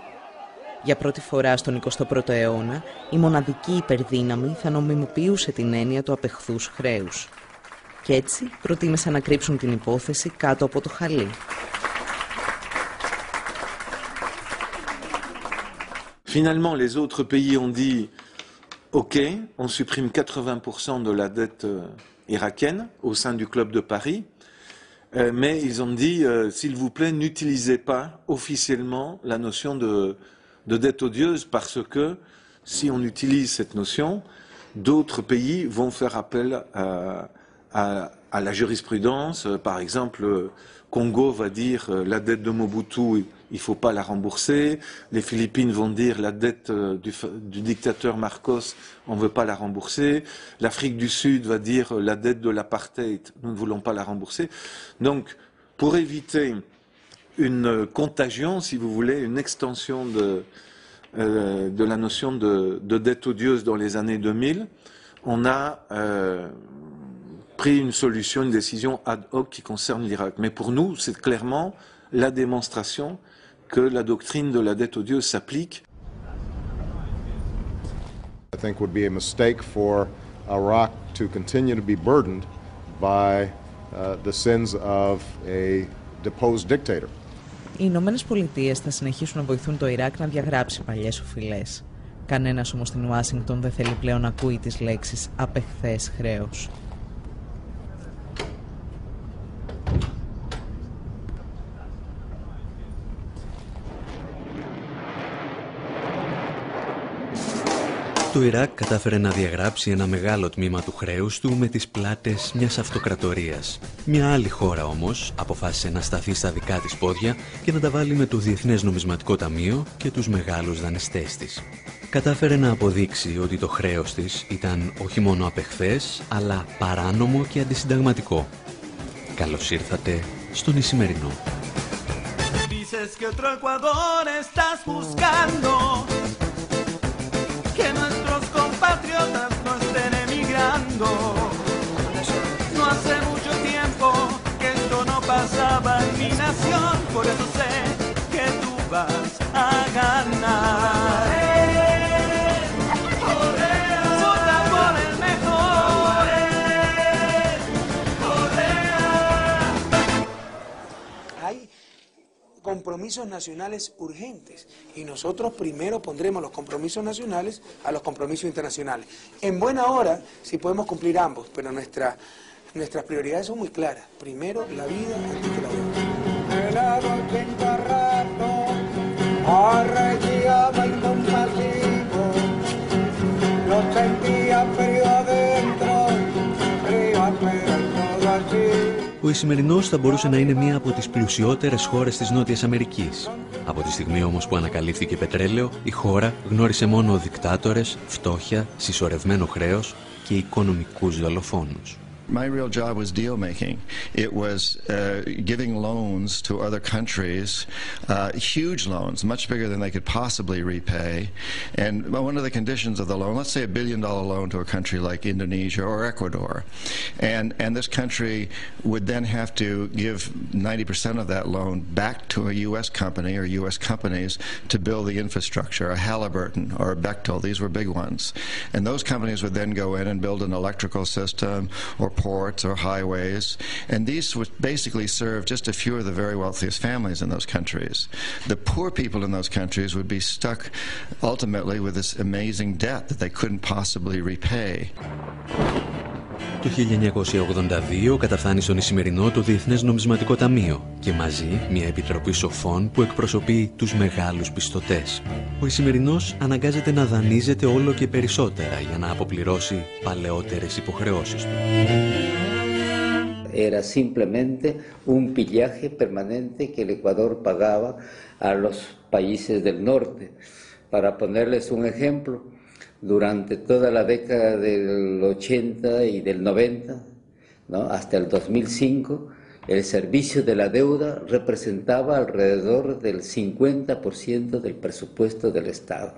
Για πρώτη φορά στον 21ο αιώνα, η μοναδική υπερδύναμη θα νομιμοποιούσε την έννοια του απεχθούς χρέους. Και έτσι προτίμησαν να κρύψουν την υπόθεση κάτω από το χαλί. Finalement, les autres pays ont dit OK, on supprime 80% de la dette irakienne au sein du club de Paris, mais ils ont dit s'il vous plaît, n'utilisez pas officiellement la notion de dette odieuse parce que si on utilise cette notion, d'autres pays vont faire appel à la jurisprudence. Par exemple, Congo va dire la dette de Mobutu, il ne faut pas la rembourser. Les Philippines vont dire la dette du dictateur Marcos, on ne veut pas la rembourser. L'Afrique du Sud va dire la dette de l'apartheid, nous ne voulons pas la rembourser. Donc, pour éviter une contagion, si vous voulez, une extension de la notion de dette odieuse dans les années 2000, on a pris une solution, une décision ad hoc qui concerne l'Irak. Mais pour nous, c'est clairement la démonstration que la doctrine de la dette odieuse s'applique. I think would be a mistake for Iraq to continue to be burdened by the sins of a deposed dictator. Οι Ηνωμένες Πολιτείες θα συνεχίσουν να βοηθούν το Ιράκ να διαγράψει παλιές οφειλές. Κανένας όμως στην Ουάσιγκτον δεν θέλει πλέον να ακούει τις λέξεις απεχθές χρέος. Το Ιράκ κατάφερε να διαγράψει ένα μεγάλο τμήμα του χρέους του με τις πλάτες μιας αυτοκρατορίας. Μια άλλη χώρα όμως αποφάσισε να σταθεί στα δικά της πόδια και να τα βάλει με το Διεθνές Νομισματικό Ταμείο και τους μεγάλους δανειστές της. Κατάφερε να αποδείξει ότι το χρέος της ήταν όχι μόνο απεχθές, αλλά παράνομο και αντισυνταγματικό. Καλώς ήρθατε στον Ισημερινό. Que nuestros compatriotas no estén emigrando. No hace mucho tiempo que esto no pasaba en mi nación, por eso sé que tú vas a ganar. Vota por el mejor. Hay compromisos nacionales urgentes y nosotros primero pondremos los compromisos nacionales a los compromisos internacionales. En buena hora, si podemos cumplir ambos, pero nuestras prioridades son muy claras. Primero la vida antes que la deuda. Lo sentía frío adentro, frío afuera y todo así. Ο Ισημερινός θα μπορούσε να είναι μία από τις πλουσιότερες χώρες της Νότιας Αμερικής. Από τη στιγμή όμως που ανακαλύφθηκε πετρέλαιο, η χώρα γνώρισε μόνο δικτάτορες, φτώχεια, συσσωρευμένο χρέος και οικονομικούς δολοφόνους. My real job was deal making. It was giving loans to other countries, huge loans, much bigger than they could possibly repay. And one of the conditions of the loan, let's say $1 billion loan to a country like Indonesia or Ecuador, and this country would then have to give 90% of that loan back to a U.S. company or U.S. companies to build the infrastructure, a Halliburton or a Bechtel. These were big ones. And those companies would then go in and build an electrical system or ports or highways, and these would basically serve just a few of the very wealthiest families in those countries. The poor people in those countries would be stuck ultimately with this amazing debt that they couldn't possibly repay. Το 1982 καταφθάνει στον Ισημερινό το Διεθνές Νομισματικό Ταμείο και μαζί μια επιτροπή σοφών που εκπροσωπεί τους μεγάλους πιστωτές. Ο Ισημερινός αναγκάζεται να δανείζεται όλο και περισσότερα για να αποπληρώσει παλαιότερες υποχρεώσεις του. Era simplemente un pillaje permanente que el Ecuador pagaba a los países del norte. Para ponerles un ejemplo, durante toda la década del 80 y del 90, ¿no?, hasta el 2005, el servicio de la deuda representaba alrededor del 50% del presupuesto del Estado.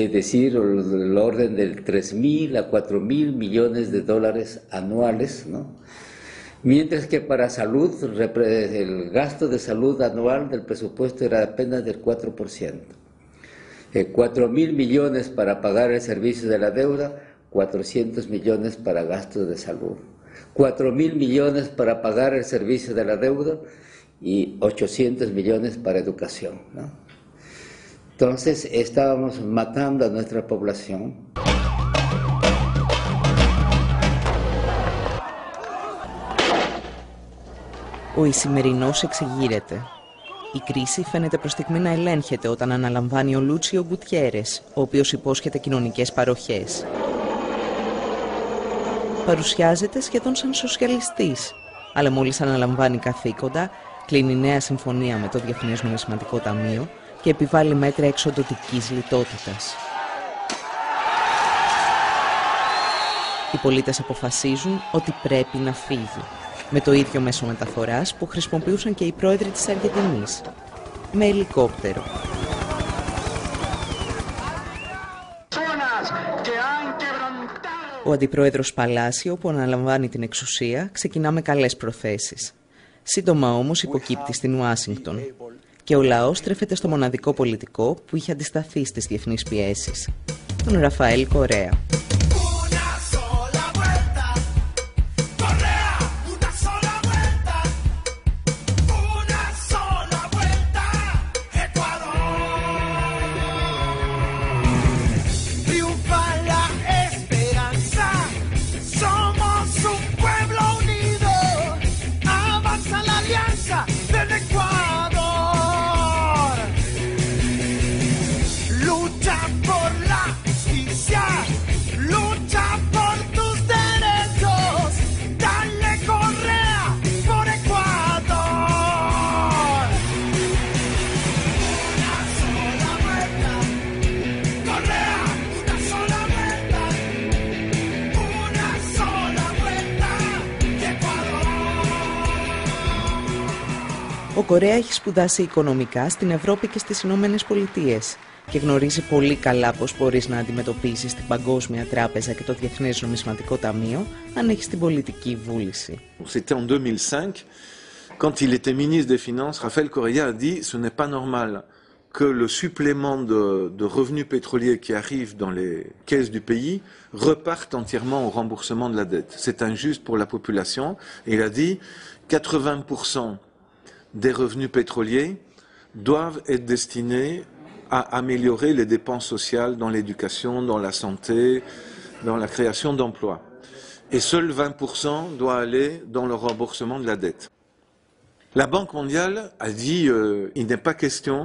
Es decir, el orden del 3.000 a 4.000 millones de dólares anuales, ¿no? Mientras que para salud, el gasto de salud anual del presupuesto era apenas del 4%. 4.000 millones para pagar el servicio de la deuda, 400 millones para gastos de salud. 4.000 millones para pagar el servicio de la deuda y 800 millones para educación, ¿no? Entonces estábamos matando a nuestra población. Ο Ισημερινός εξεγείρεται. Η κρίση φαίνεται προς στιγμή να ελέγχεται όταν αναλαμβάνει ο Λούτσιο Γκουτιέρες, ο οποίος υπόσχεται κοινωνικές παροχές. Παρουσιάζεται σχεδόν σαν σοσιαλιστής, αλλά μόλις αναλαμβάνει καθήκοντα, κλείνει νέα συμφωνία με το Διεθνές Νομισματικό Ταμείο και επιβάλλει μέτρα εξοντωτικής λιτότητας. Οι πολίτες αποφασίζουν ότι πρέπει να φύγει, με το ίδιο μέσο μεταφοράς που χρησιμοποιούσαν και οι πρόεδροι της Αργεντινής, με ελικόπτερο. Ο αντιπρόεδρος Παλάσιο, που αναλαμβάνει την εξουσία, ξεκινά με καλές προθέσεις. Σύντομα όμως υποκύπτει στην Ουάσιγκτον και ο λαός στρέφεται στο μοναδικό πολιτικό που είχε αντισταθεί στις διεθνείς πιέσεις, τον Ραφαέλ Κορέα. Ο Κορέα έχει σπουδάσει οικονομικά στην Ευρώπη και στις Ηνωμένες Πολιτείες και γνωρίζει πολύ καλά πώς μπορείς να αντιμετωπίσεις την Παγκόσμια Τράπεζα και το Διεθνές Νομισματικό Ταμείο αν έχεις την πολιτική βούληση. C'était en 2005, quand il était ministre des Finances, Rafael Correa a dit « Ce n'est pas normal que le supplément de revenus pétroliers qui arrive dans les caisses du pays reparte entièrement au remboursement de la dette. C'est injuste pour la population. » Et il a dit « 80% des revenus pétroliers doivent être destinés à améliorer les dépenses sociales dans l'éducation, dans la santé, dans la création d'emplois. Et seul 20% doit aller dans le remboursement de la dette. » La Banque mondiale a dit il n'est pas question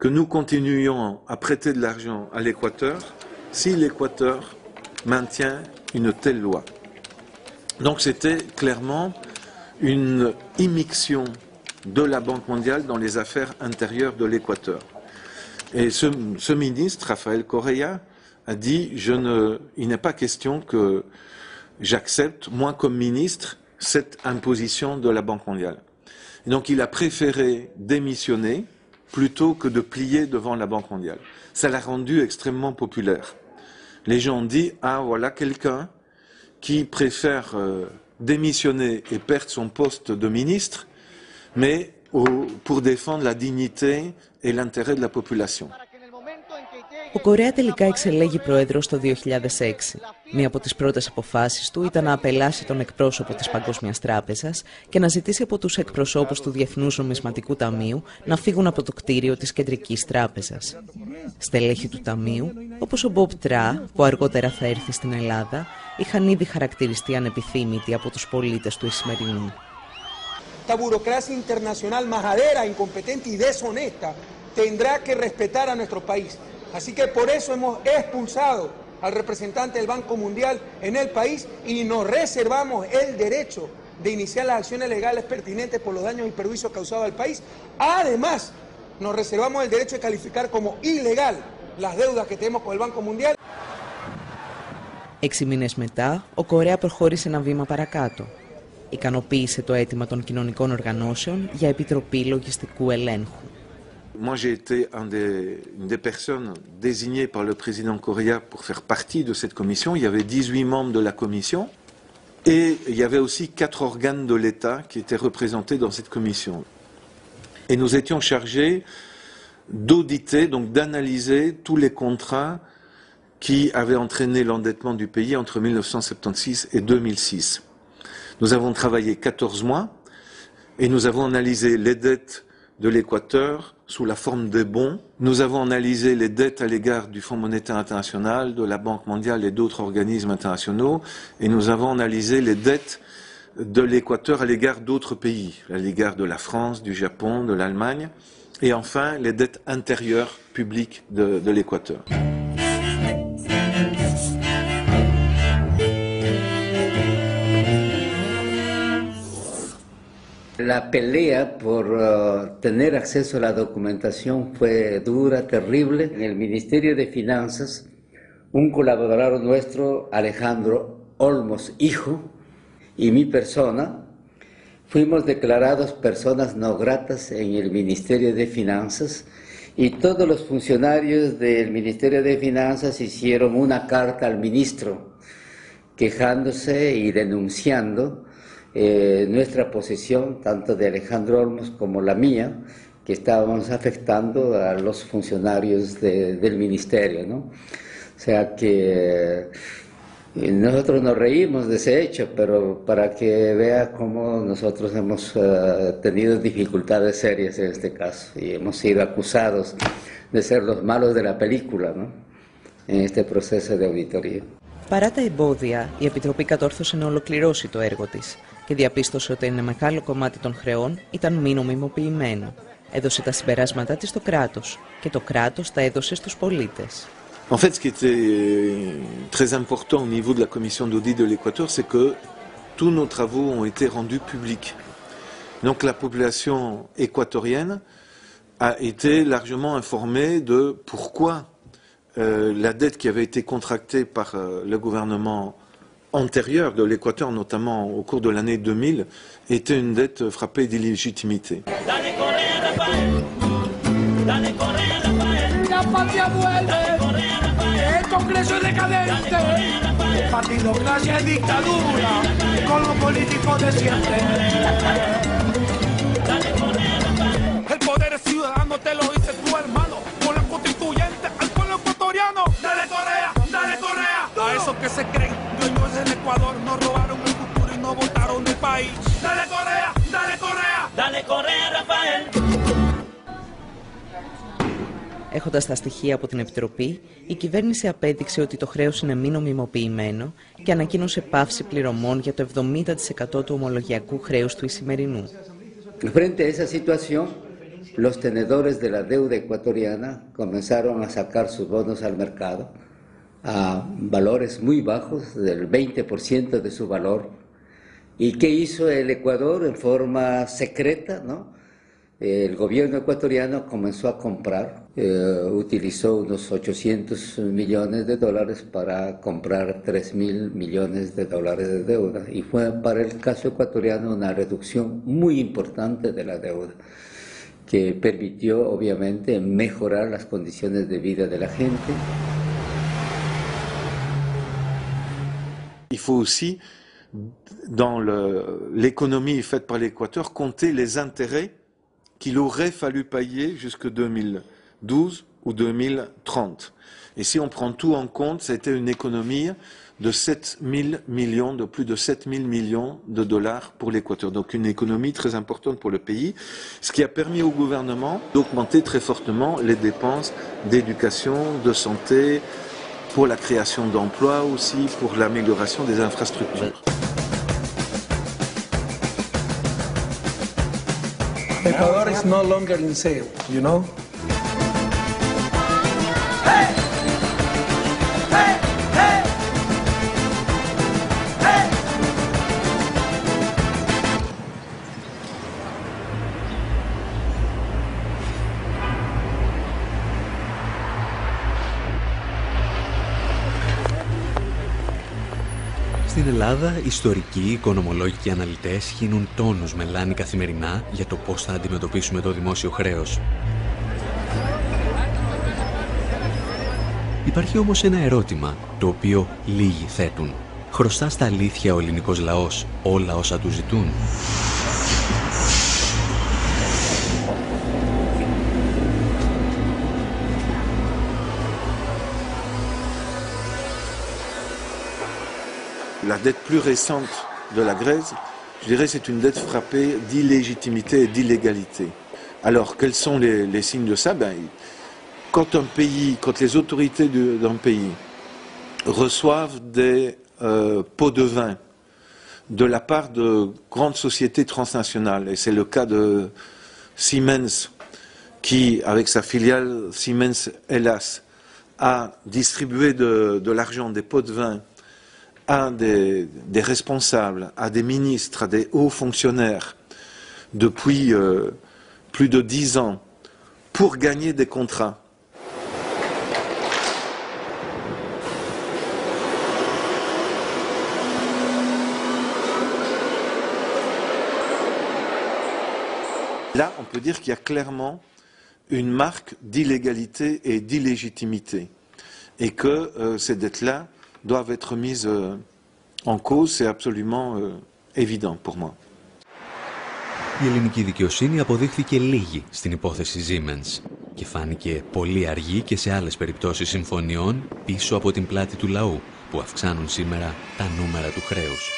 que nous continuions à prêter de l'argent à l'Équateur si l'Équateur maintient une telle loi. Donc c'était clairement une immixtion de la Banque mondiale dans les affaires intérieures de l'Équateur. Et ce ministre, Rafael Correa, a dit il n'est pas question que j'accepte, moi comme ministre, cette imposition de la Banque mondiale. Et donc il a préféré démissionner plutôt que de plier devant la Banque mondiale. Ça l'a rendu extrêmement populaire. Les gens ont dit « Ah, voilà quelqu'un qui préfère démissionner et perdre son poste de ministre, mais pour défendre la dignité et l'intérêt de la population. » Ο Κορέα τελικά εξελέγει πρόεδρος το 2006. Μία από τις πρώτες αποφάσεις του ήταν να απελάσει τον εκπρόσωπο της Παγκόσμιας Τράπεζας και να ζητήσει από τους εκπροσώπους του Διεθνούς Νομισματικού Ταμείου να φύγουν από το κτίριο της Κεντρικής Τράπεζας. Στελέχη του Ταμείου, όπως ο Μπομπ Τρά, που αργότερα θα έρθει στην Ελλάδα, είχαν ήδη χαρακτηριστεί ανεπιθύμητοι από τους πολίτες του Ισημερινού. La burocracia internacional majadera, incompetente y deshonesta tendrá que respetar a nuestro país. Así que por eso hemos expulsado al representante del Banco Mundial en el país y nos reservamos el derecho de iniciar las acciones legales pertinentes por los daños y perjuicios causados al país. Además, nos reservamos el derecho de calificar como ilegal las deudas que tenemos con el Banco Mundial. 6 μήνες μετά, ο Κορέα προχώρησε ένα βήμα παρακάτω. Ικανοποίησε το αίτημα των κοινωνικών οργανώσεων για επιτροπή λογιστικού ελέγχου. Moi, j'ai été une des personnes désignées par le président Correa pour faire partie de cette commission. Il y avait 18 membres de la commission et il y avait aussi 4 organes de l'État qui étaient représentés dans cette commission. Et nous étions chargés d'auditer, donc d'analyser tous les contrats qui avaient entraîné l'endettement du pays entre 1976 et 2006. Nous avons travaillé 14 mois et nous avons analysé les dettes de l'Équateur sous la forme de bons. Nous avons analysé les dettes à l'égard du Fonds monétaire international, de la Banque mondiale et d'autres organismes internationaux, et nous avons analysé les dettes de l'Équateur à l'égard d'autres pays, à l'égard de la France, du Japon, de l'Allemagne, et enfin les dettes intérieures publiques de l'Équateur. La pelea por tener acceso a la documentación fue dura, terrible. En el Ministerio de Finanzas, un colaborador nuestro, Alejandro Olmos, hijo, y mi persona, fuimos declarados personas no gratas en el Ministerio de Finanzas y todos los funcionarios del Ministerio de Finanzas hicieron una carta al ministro quejándose y denunciando nuestra posición, tanto de Alejandro Olmos como la mía, que estábamos afectando a los funcionarios del ministerio, ¿no? O sea que nosotros nos reímos de ese hecho, pero para que vea cómo nosotros hemos tenido dificultades serias en este caso y hemos sido acusados de ser los malos de la película, ¿no? En este proceso de auditoría. Παρά τα εμπόδια, η Επιτροπή κατόρθωσε να ολοκληρώσει το έργο της και διαπίστωσε ότι ένα μεγάλο κομμάτι των χρεών ήταν μη νομιμοποιημένο. Έδωσε τα συμπεράσματά της στο κράτος και το κράτος τα έδωσε στους πολίτες. En fait, ce qui était très important au niveau de la commission d'audit de l'Équateur, c'est que tous nos travaux ont été rendus publics. Donc la population équatorienne a été largement informée de pourquoi la dette qui avait été contractée par le gouvernement antérieur de l'Équateur, notamment au cours de l'année 2000, était une dette frappée d'illégitimité. vuelve, el Congreso es decadente, partidocracia es dictadura, con los políticos de siempre. El poder es ciudadano, te lo dice tu hermano, con la constituyente al pueblo ecuatoriano. Dale Correa, dale Correa. A esos que se creen dueños del Ecuador, nos robaron el futuro y no votaron el país. Dale Correa, dale Correa. Dale Correa, Rafael. Έχοντας τα στοιχεία από την Επιτροπή, η κυβέρνηση απέδειξε ότι το χρέος είναι μη νομιμοποιημένο και ανακοίνωσε πάυση πληρωμών για το 70% του ομολογιακού χρέους του Ισημερινού. Frente a esa situación, los tenedores de la deuda ecuatoriana comenzaron a sacar sus bonos al mercado a valores muy bajos, del 20% de su valor. ¿Y qué hizo el Ecuador en forma secreta, no? El gobierno ecuatoriano comenzó a comprar, utilizó unos 800 millones de dólares para comprar 3.000 millones de dólares de deuda. Y fue para el caso ecuatoriano una reducción muy importante de la deuda, que permitió obviamente mejorar las condiciones de vida de la gente. Il faut aussi, dans l'économie faite par l'Équateur, compter les intérêts qu'il aurait fallu payer jusque 2012 ou 2030. Et si on prend tout en compte, c'était une économie de 7 000 millions, de plus de 7 000 millions de dollars pour l'Équateur. Donc une économie très importante pour le pays, ce qui a permis au gouvernement d'augmenter très fortement les dépenses d'éducation, de santé, pour la création d'emplois aussi, pour l'amélioration des infrastructures. Ecuador is no longer in sale, you know? Hey! Hey! Hey! Hey! Στην Ελλάδα, ιστορικοί, οικονομολόγοι και αναλυτές χύνουν τόνους μελάνι καθημερινά για το πώς θα αντιμετωπίσουμε το δημόσιο χρέος. Υπάρχει όμως ένα ερώτημα, το οποίο λίγοι θέτουν. Χρωστά στα αλήθεια ο ελληνικός λαός όλα όσα του ζητούν? La dette plus récente de la Grèce, je dirais, c'est une dette frappée d'illégitimité et d'illégalité. Alors, quels sont les signes de ça? Quand les autorités d'un pays reçoivent des pots de vin de la part de grandes sociétés transnationales, et c'est le cas de Siemens, qui, avec sa filiale Siemens Hellas, a distribué de l'argent, des pots de vin, à des responsables, à des ministres, à des hauts fonctionnaires depuis plus de 10 ans pour gagner des contrats. Là, on peut dire qu'il y a clairement une marque d'illégalité et d'illégitimité et que ces dettes-là doivent être mises en cause, c'est absolument évident pour moi. Η ελληνική δικαιοσύνη αποδείχθηκε λίγη στην υπόθεση Siemens και φάνηκε πολύ αργή και σε άλλες περιπτώσεις συμφωνιών πίσω από την πλάτη του λαού που αυξάνουν σήμερα τα νούμερα του χρέους.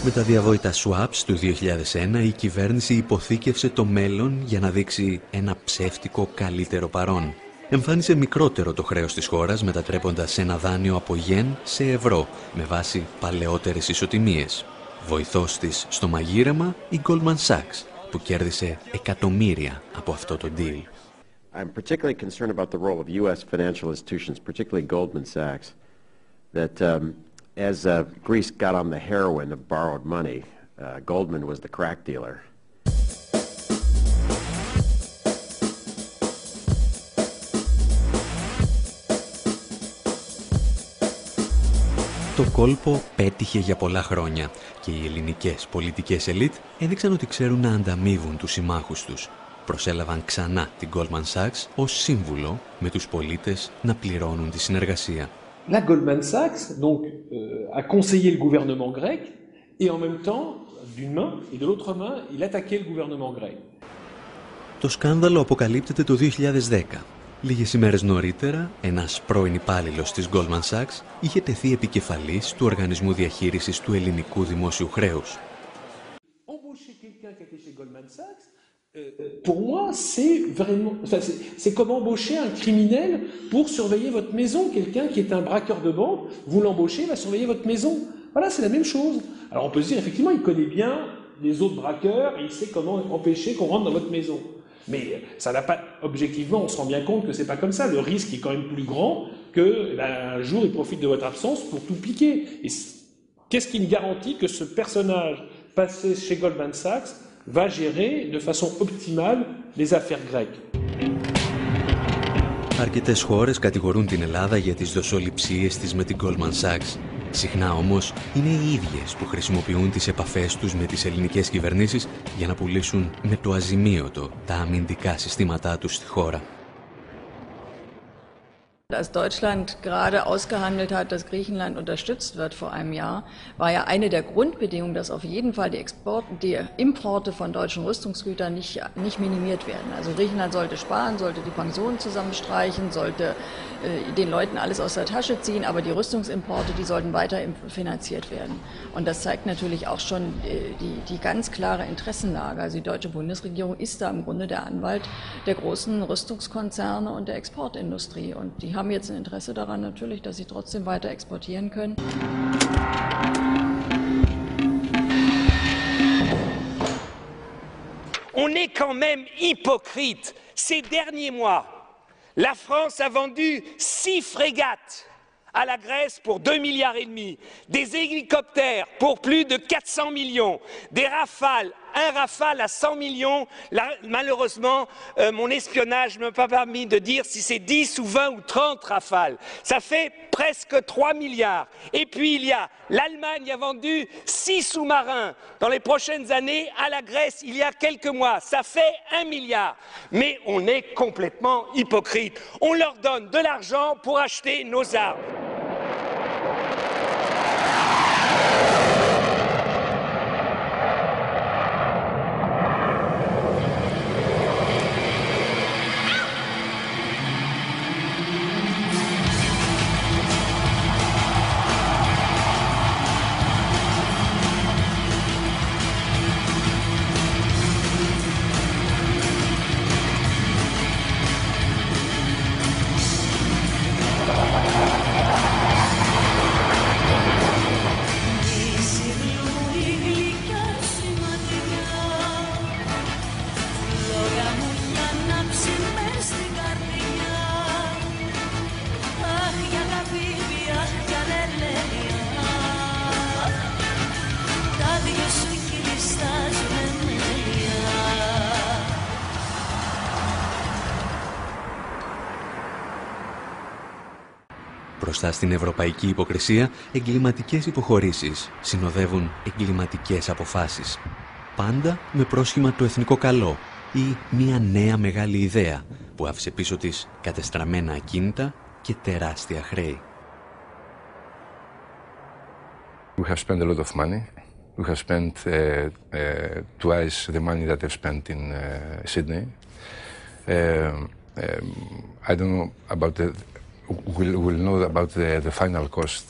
Με τα διαβόητα swaps του 2001 η κυβέρνηση υποθήκευσε το μέλλον για να δείξει ένα ψεύτικο καλύτερο παρόν. Εμφάνισε μικρότερο το χρέος της χώρας μετατρέποντας ένα δάνειο από γεν σε ευρώ με βάση παλαιότερες ισοτιμίες. Βοηθός της στο μαγείρεμα η Goldman Sachs που κέρδισε εκατομμύρια από αυτό το deal. I'm particularly concerned about the role of U.S. financial institutions, particularly Goldman Sachs, that as Greece got on the heroin of borrowed money, Goldman was the crack dealer. Το κόλπο πέτυχε για πολλά χρόνια και οι ελληνικές πολιτικές ελίτ έδειξαν ότι ξέρουν να ανταμείβουν τους συμμάχους τους. Προσέλαβαν ξανά την Goldman Sachs ως σύμβουλο με τους πολίτες να πληρώνουν τη συνεργασία. La Goldman Sachs donc, a conseillé le gouvernement grec et en même temps, d'une main et de l'autre main, il attaquait le gouvernement grec. Το σκάνδαλο αποκαλύπτεται το 2010. Λίγες ημέρες νωρίτερα, ένας πρώην υπάλληλος της Goldman Sachs είχε τεθεί επικεφαλής του Οργανισμού Διαχείρισης του Ελληνικού Δημόσιου Χρέους. Pour moi, c'est vraiment, c'est comme embaucher un criminel pour surveiller votre maison. Quelqu'un qui est un braqueur de banque, vous l'embauchez, il va surveiller votre maison. Voilà, c'est la même chose. Alors on peut se dire, effectivement, il connaît bien les autres braqueurs et il sait comment empêcher qu'on rentre dans votre maison. Mais ça n'a pas, objectivement, on se rend bien compte que c'est pas comme ça. Le risque est quand même plus grand que, un jour, il profite de votre absence pour tout piquer. Et qu'est-ce qui me garantit que ce personnage passé chez Goldman Sachs va gérer de façon optimale les affaires grecques? Αρκετές χώρες κατηγορούν την Ελλάδα για τις δοσοληψίες της με την Goldman Sachs. Συχνά όμως είναι οι ίδιες που χρησιμοποιούν τις επαφές τους με τις ελληνικές κυβερνήσεις για να πουλήσουν με το αζημίωτο τα αμυντικά συστήματά τους στη χώρα. Als Deutschland gerade ausgehandelt hat, dass Griechenland unterstützt wird vor einem Jahr, war ja eine der Grundbedingungen, dass auf jeden Fall die Importe von deutschen Rüstungsgütern nicht minimiert werden. Also Griechenland sollte sparen, sollte die Pensionen zusammenstreichen, sollte den Leuten alles aus der Tasche ziehen, aber die Rüstungsimporte, die sollten weiter finanziert werden. Und das zeigt natürlich auch schon die ganz klare Interessenlage. Also die deutsche Bundesregierung ist da im Grunde der Anwalt der großen Rüstungskonzerne und der Exportindustrie. Und die haben jetzt ein Interesse daran natürlich, dass sie trotzdem weiter exportieren können. On est quand même hypocrite. Ces derniers mois, la France a vendu 6 frégates à la Grèce pour 2,5 milliards, des hélicoptères pour plus de 400 millions, des Rafales, un Rafale à 100 millions. Là, malheureusement, mon espionnage ne m'a pas permis de dire si c'est 10 ou 20 ou 30 Rafales. Ça fait presque 3 milliards. Et puis il y a, l'Allemagne a vendu 6 sous-marins dans les prochaines années à la Grèce il y a quelques mois. Ça fait 1 milliard. Mais on est complètement hypocrite. On leur donne de l'argent pour acheter nos armes. Μπροστά στην ευρωπαϊκή υποκρισία, εγκληματικές υποχωρήσεις συνοδεύουν εγκληματικές αποφάσεις. Πάντα με πρόσχημα το εθνικό καλό ή μια νέα μεγάλη ιδέα που άφησε πίσω της κατεστραμμένα ακίνητα και τεράστια χρέη. We have spent a lot of money. We have spent twice the money that I've spent in Sydney. I don't know about the... We'll know about the final cost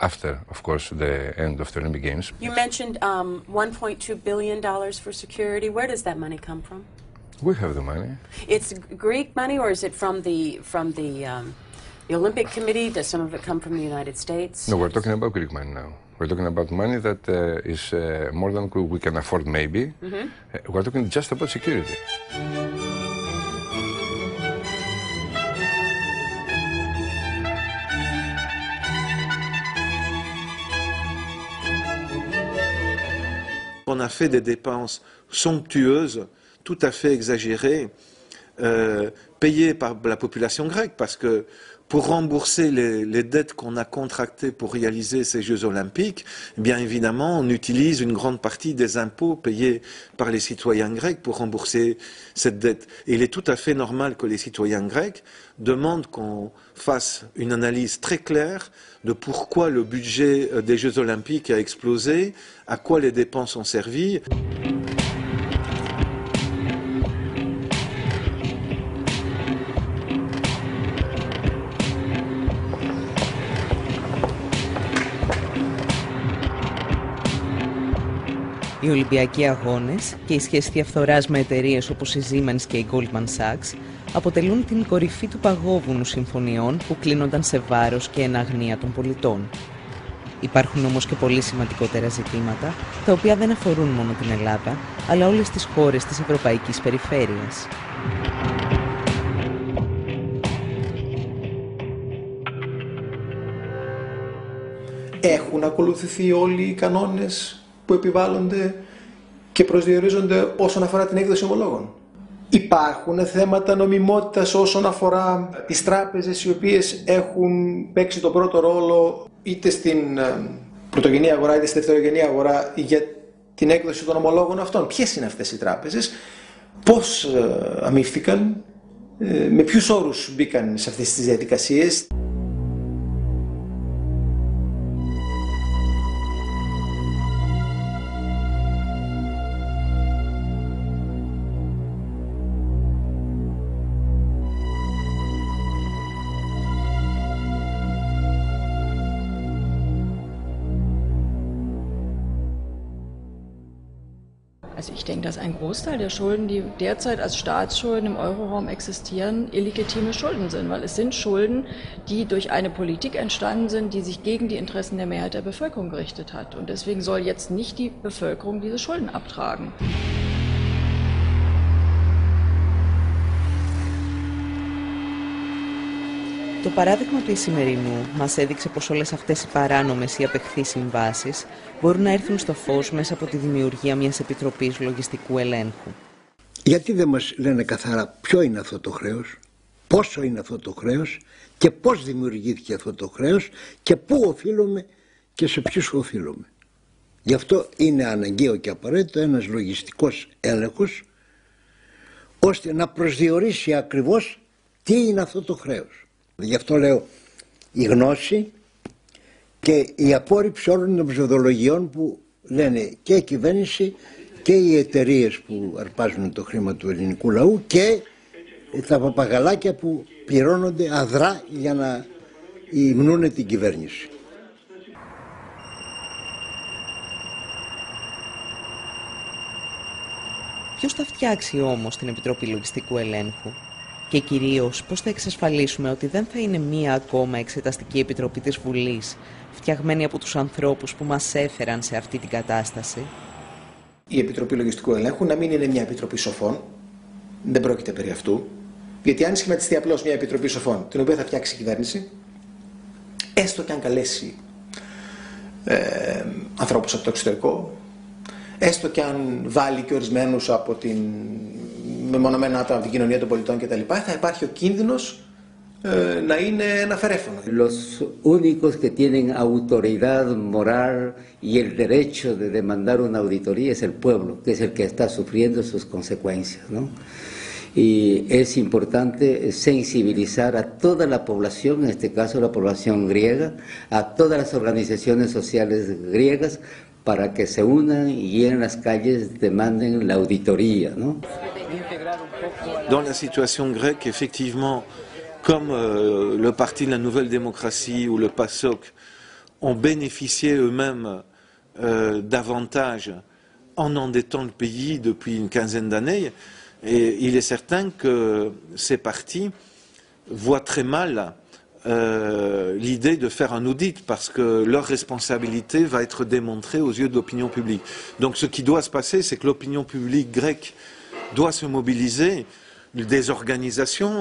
after, of course, the end of the Olympic Games. You mentioned $1.2 billion for security. Where does that money come from? We have the money. It's Greek money, or is it from the Olympic Committee? Does some of it come from the United States? No, we're talking about Greek money now. We're talking about money that is more than we can afford, maybe. Mm-hmm. We're talking just about security. On a fait des dépenses somptueuses, tout à fait exagérées, payé par la population grecque, parce que pour rembourser les dettes qu'on a contractées pour réaliser ces Jeux Olympiques, bien évidemment, on utilise une grande partie des impôts payés par les citoyens grecs pour rembourser cette dette. Et il est tout à fait normal que les citoyens grecs demandent qu'on fasse une analyse très claire de pourquoi le budget des Jeux Olympiques a explosé, à quoi les dépenses ont servi. Οι Ολυμπιακοί Αγώνες και η σχέση διαφθοράς με εταιρείες όπως η Siemens και η Goldman Sachs αποτελούν την κορυφή του παγόβουνου συμφωνιών που κλείνονταν σε βάρος και εν αγνία των πολιτών. Υπάρχουν όμως και πολύ σημαντικότερα ζητήματα, τα οποία δεν αφορούν μόνο την Ελλάδα, αλλά όλες τις χώρες της ευρωπαϊκής περιφέρειας. Έχουν ακολουθηθεί όλοι οι κανόνες που επιβάλλονται και προσδιορίζονται όσον αφορά την έκδοση ομολόγων? Υπάρχουν θέματα νομιμότητας όσον αφορά τις τράπεζες οι οποίες έχουν παίξει τον πρώτο ρόλο είτε στην πρωτογενή αγορά είτε στη δευτερογενή αγορά για την έκδοση των ομολόγων αυτών? Ποιες είναι αυτές οι τράπεζες, πώς αμείφθηκαν, με ποιους όρους μπήκαν σε αυτές τις διαδικασίες? Also ich denke, dass ein Großteil der Schulden, die derzeit als Staatsschulden im Euroraum existieren, illegitime Schulden sind, weil es sind Schulden, die durch eine Politik entstanden sind, die sich gegen die Interessen der Mehrheit der Bevölkerung gerichtet hat. Und deswegen soll jetzt nicht die Bevölkerung diese Schulden abtragen. Το παράδειγμα του Ισημερινού μας έδειξε πως όλες αυτές οι παράνομες ή απεχθείς συμβάσεις μπορούν να έρθουν στο φως μέσα από τη δημιουργία μιας επιτροπής λογιστικού ελέγχου. Γιατί δεν μας λένε καθαρά ποιο είναι αυτό το χρέος, πόσο είναι αυτό το χρέος και πώς δημιουργήθηκε αυτό το χρέος και πού οφείλουμε και σε ποιους οφείλουμε. Γι' αυτό είναι αναγκαίο και απαραίτητο ένας λογιστικός έλεγχος ώστε να προσδιορίσει ακριβώς τι είναι αυτό το χρέος. Γι' αυτό λέω η γνώση και η απόρριψη όλων των ψευδολογιών που λένε και η κυβέρνηση και οι εταιρείες που αρπάζουν το χρήμα του ελληνικού λαού και τα παπαγαλάκια που πληρώνονται αδρά για να υμνούν την κυβέρνηση. Ποιος θα φτιάξει όμως την Επιτροπή Λογιστικού Ελέγχου? Και κυρίως πώς θα εξασφαλίσουμε ότι δεν θα είναι μία ακόμα εξεταστική επιτροπή της Βουλής, φτιαγμένη από τους ανθρώπους που μας έφεραν σε αυτή την κατάσταση? Η Επιτροπή Λογιστικού Ελέγχου να μην είναι μια επιτροπή σοφών, δεν πρόκειται περί αυτού, γιατί αν σχηματιστεί απλώς μια επιτροπή σοφών, την οποία θα φτιάξει η κυβέρνηση, έστω και αν καλέσει ανθρώπους από το εξωτερικό, έστω και αν βάλει και ορισμένους από την μεμονωμένα άτομα από την κοινωνία των πολιτών κτλ., θα υπάρχει ο κίνδυνος να είναι ένα φερέφωνο. Los únicos que tienen autoridad moral y el derecho de demandar una auditoría es el pueblo, que es el que está sufriendo sus consecuencias, ¿no? Y es importante sensibilizar a toda la población, en este caso la población griega, a todas las organizaciones sociales griegas, para que se unan y en las calles demanden la auditoría, ¿no? Dans la situation grecque, effectivement, comme le Parti de la Nouvelle Démocratie ou le PASOK ont bénéficié eux-mêmes d'avantages en endettant le pays depuis une quinzaine d'années, et il est certain que ces partis voient très mal l'idée de faire un audit parce que leur responsabilité va être démontrée aux yeux de l'opinion publique. Donc ce qui doit se passer, c'est que l'opinion publique grecque doit se mobiliser, des organisations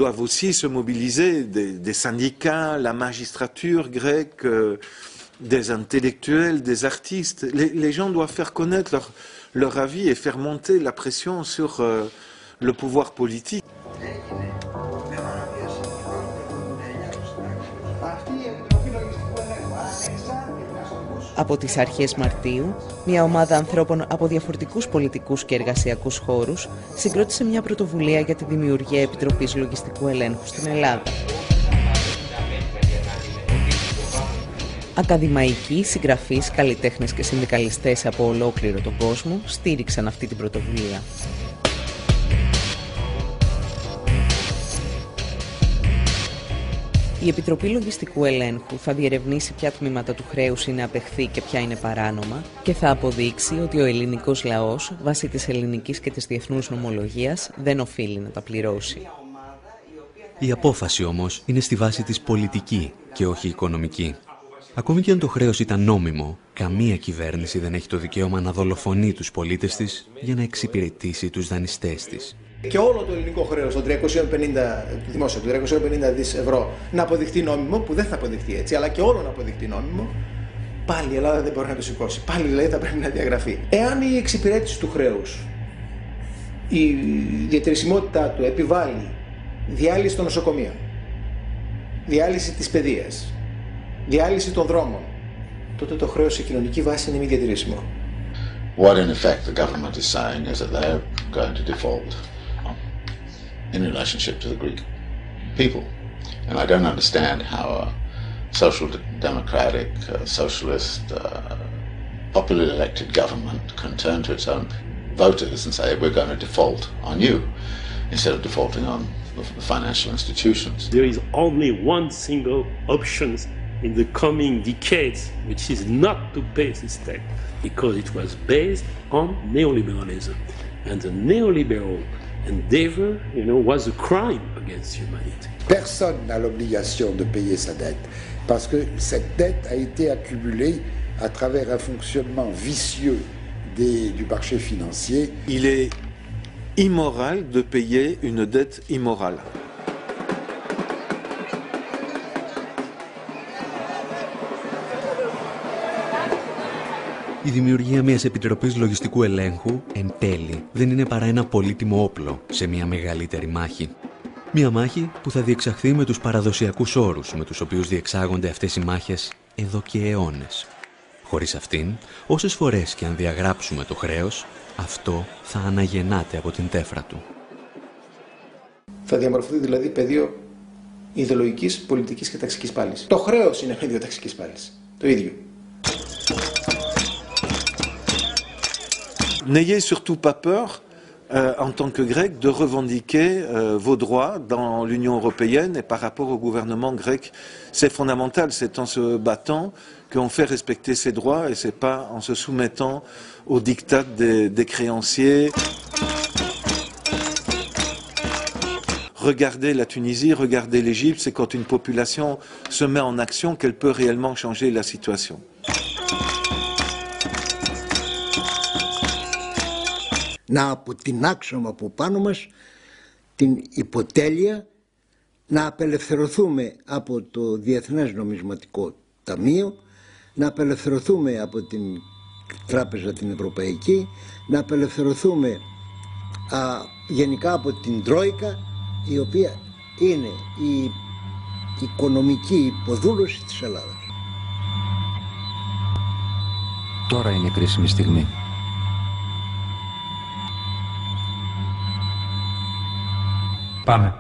doivent aussi se mobiliser, des syndicats, la magistrature grecque, des intellectuels, des artistes. Les gens doivent faire connaître leur avis et faire monter la pression sur le pouvoir politique. Από τις αρχές Μαρτίου, μια ομάδα ανθρώπων από διαφορετικούς πολιτικούς και εργασιακούς χώρους συγκρότησε μια πρωτοβουλία για τη δημιουργία Επιτροπής Λογιστικού Ελέγχου στην Ελλάδα. Ακαδημαϊκοί, συγγραφείς, καλλιτέχνες και συνδικαλιστές από ολόκληρο τον κόσμο στήριξαν αυτή την πρωτοβουλία. Η Επιτροπή Λογιστικού Ελέγχου θα διερευνήσει ποια τμήματα του χρέους είναι απεχθή και ποια είναι παράνομα και θα αποδείξει ότι ο ελληνικός λαός, βάσει της ελληνικής και της διεθνούς νομολογίας, δεν οφείλει να τα πληρώσει. Η απόφαση όμως είναι στη βάση της πολιτική και όχι οικονομική. Ακόμη και αν το χρέος ήταν νόμιμο, καμία κυβέρνηση δεν έχει το δικαίωμα να δολοφονεί τους πολίτες της για να εξυπηρετήσει τους δανειστές της. Και όλο το ελληνικό χρέος, το 350 δις ευρώ, να αποδειχτεί νόμιμο, που δεν θα αποδειχτεί έτσι, αλλά και όλο να αποδειχτεί νόμιμο, πάλι η Ελλάδα δεν μπορεί να το σηκώσει. Πάλι δηλαδή θα πρέπει να διαγραφεί. Εάν η εξυπηρέτηση του χρέους, η διατηρησιμότητά του επιβάλλει διάλυση των νοσοκομείων, διάλυση της παιδείας, διάλυση των δρόμων, τότε το χρέος σε κοινωνική βάση είναι μη διατηρήσιμο. What in effect the government is saying is that they're going to default in relationship to the Greek people. And I don't understand how a social democratic, socialist, popularly elected government can turn to its own voters and say we're going to default on you instead of defaulting on the financial institutions. There is only one single option in the coming decades, which is not to pay this debt, because it was based on neoliberalism. And the neoliberal endeavor, was a crime against humanity. Personne n'a l'obligation de payer sa dette, parce que cette dette a été accumulée à travers un fonctionnement vicieux du marché financier. Il est immoral de payer une dette immorale. Η δημιουργία μιας Επιτροπής Λογιστικού Ελέγχου, εν τέλει, δεν είναι παρά ένα πολύτιμο όπλο σε μια μεγαλύτερη μάχη. Μια μάχη που θα διεξαχθεί με τους παραδοσιακούς όρους με τους οποίους διεξάγονται αυτές οι μάχες εδώ και αιώνες. Χωρίς αυτήν, όσες φορές και αν διαγράψουμε το χρέος, αυτό θα αναγεννάται από την τέφρα του. Θα διαμορφωθεί δηλαδή πεδίο ιδεολογικής, πολιτικής και ταξικής πάλης. Το χρέος είναι πεδίο ταξικής πάλης. Το ίδιο. N'ayez surtout pas peur, en tant que Grec, de revendiquer vos droits dans l'Union européenne et par rapport au gouvernement grec. C'est fondamental, c'est en se battant qu'on fait respecter ses droits et c'est pas en se soumettant aux diktats des créanciers. Regardez la Tunisie, regardez l'Égypte, c'est quand une population se met en action qu'elle peut réellement changer la situation. Να αποτινάξουμε από πάνω μας την υποτέλεια, να απελευθερωθούμε από το Διεθνές Νομισματικό Ταμείο, να απελευθερωθούμε από την Τράπεζα την Ευρωπαϊκή, να απελευθερωθούμε γενικά από την Τρόικα, η οποία είναι η οικονομική υποδούλωση της Ελλάδας. Τώρα είναι κρίσιμη στιγμή. Πάμε.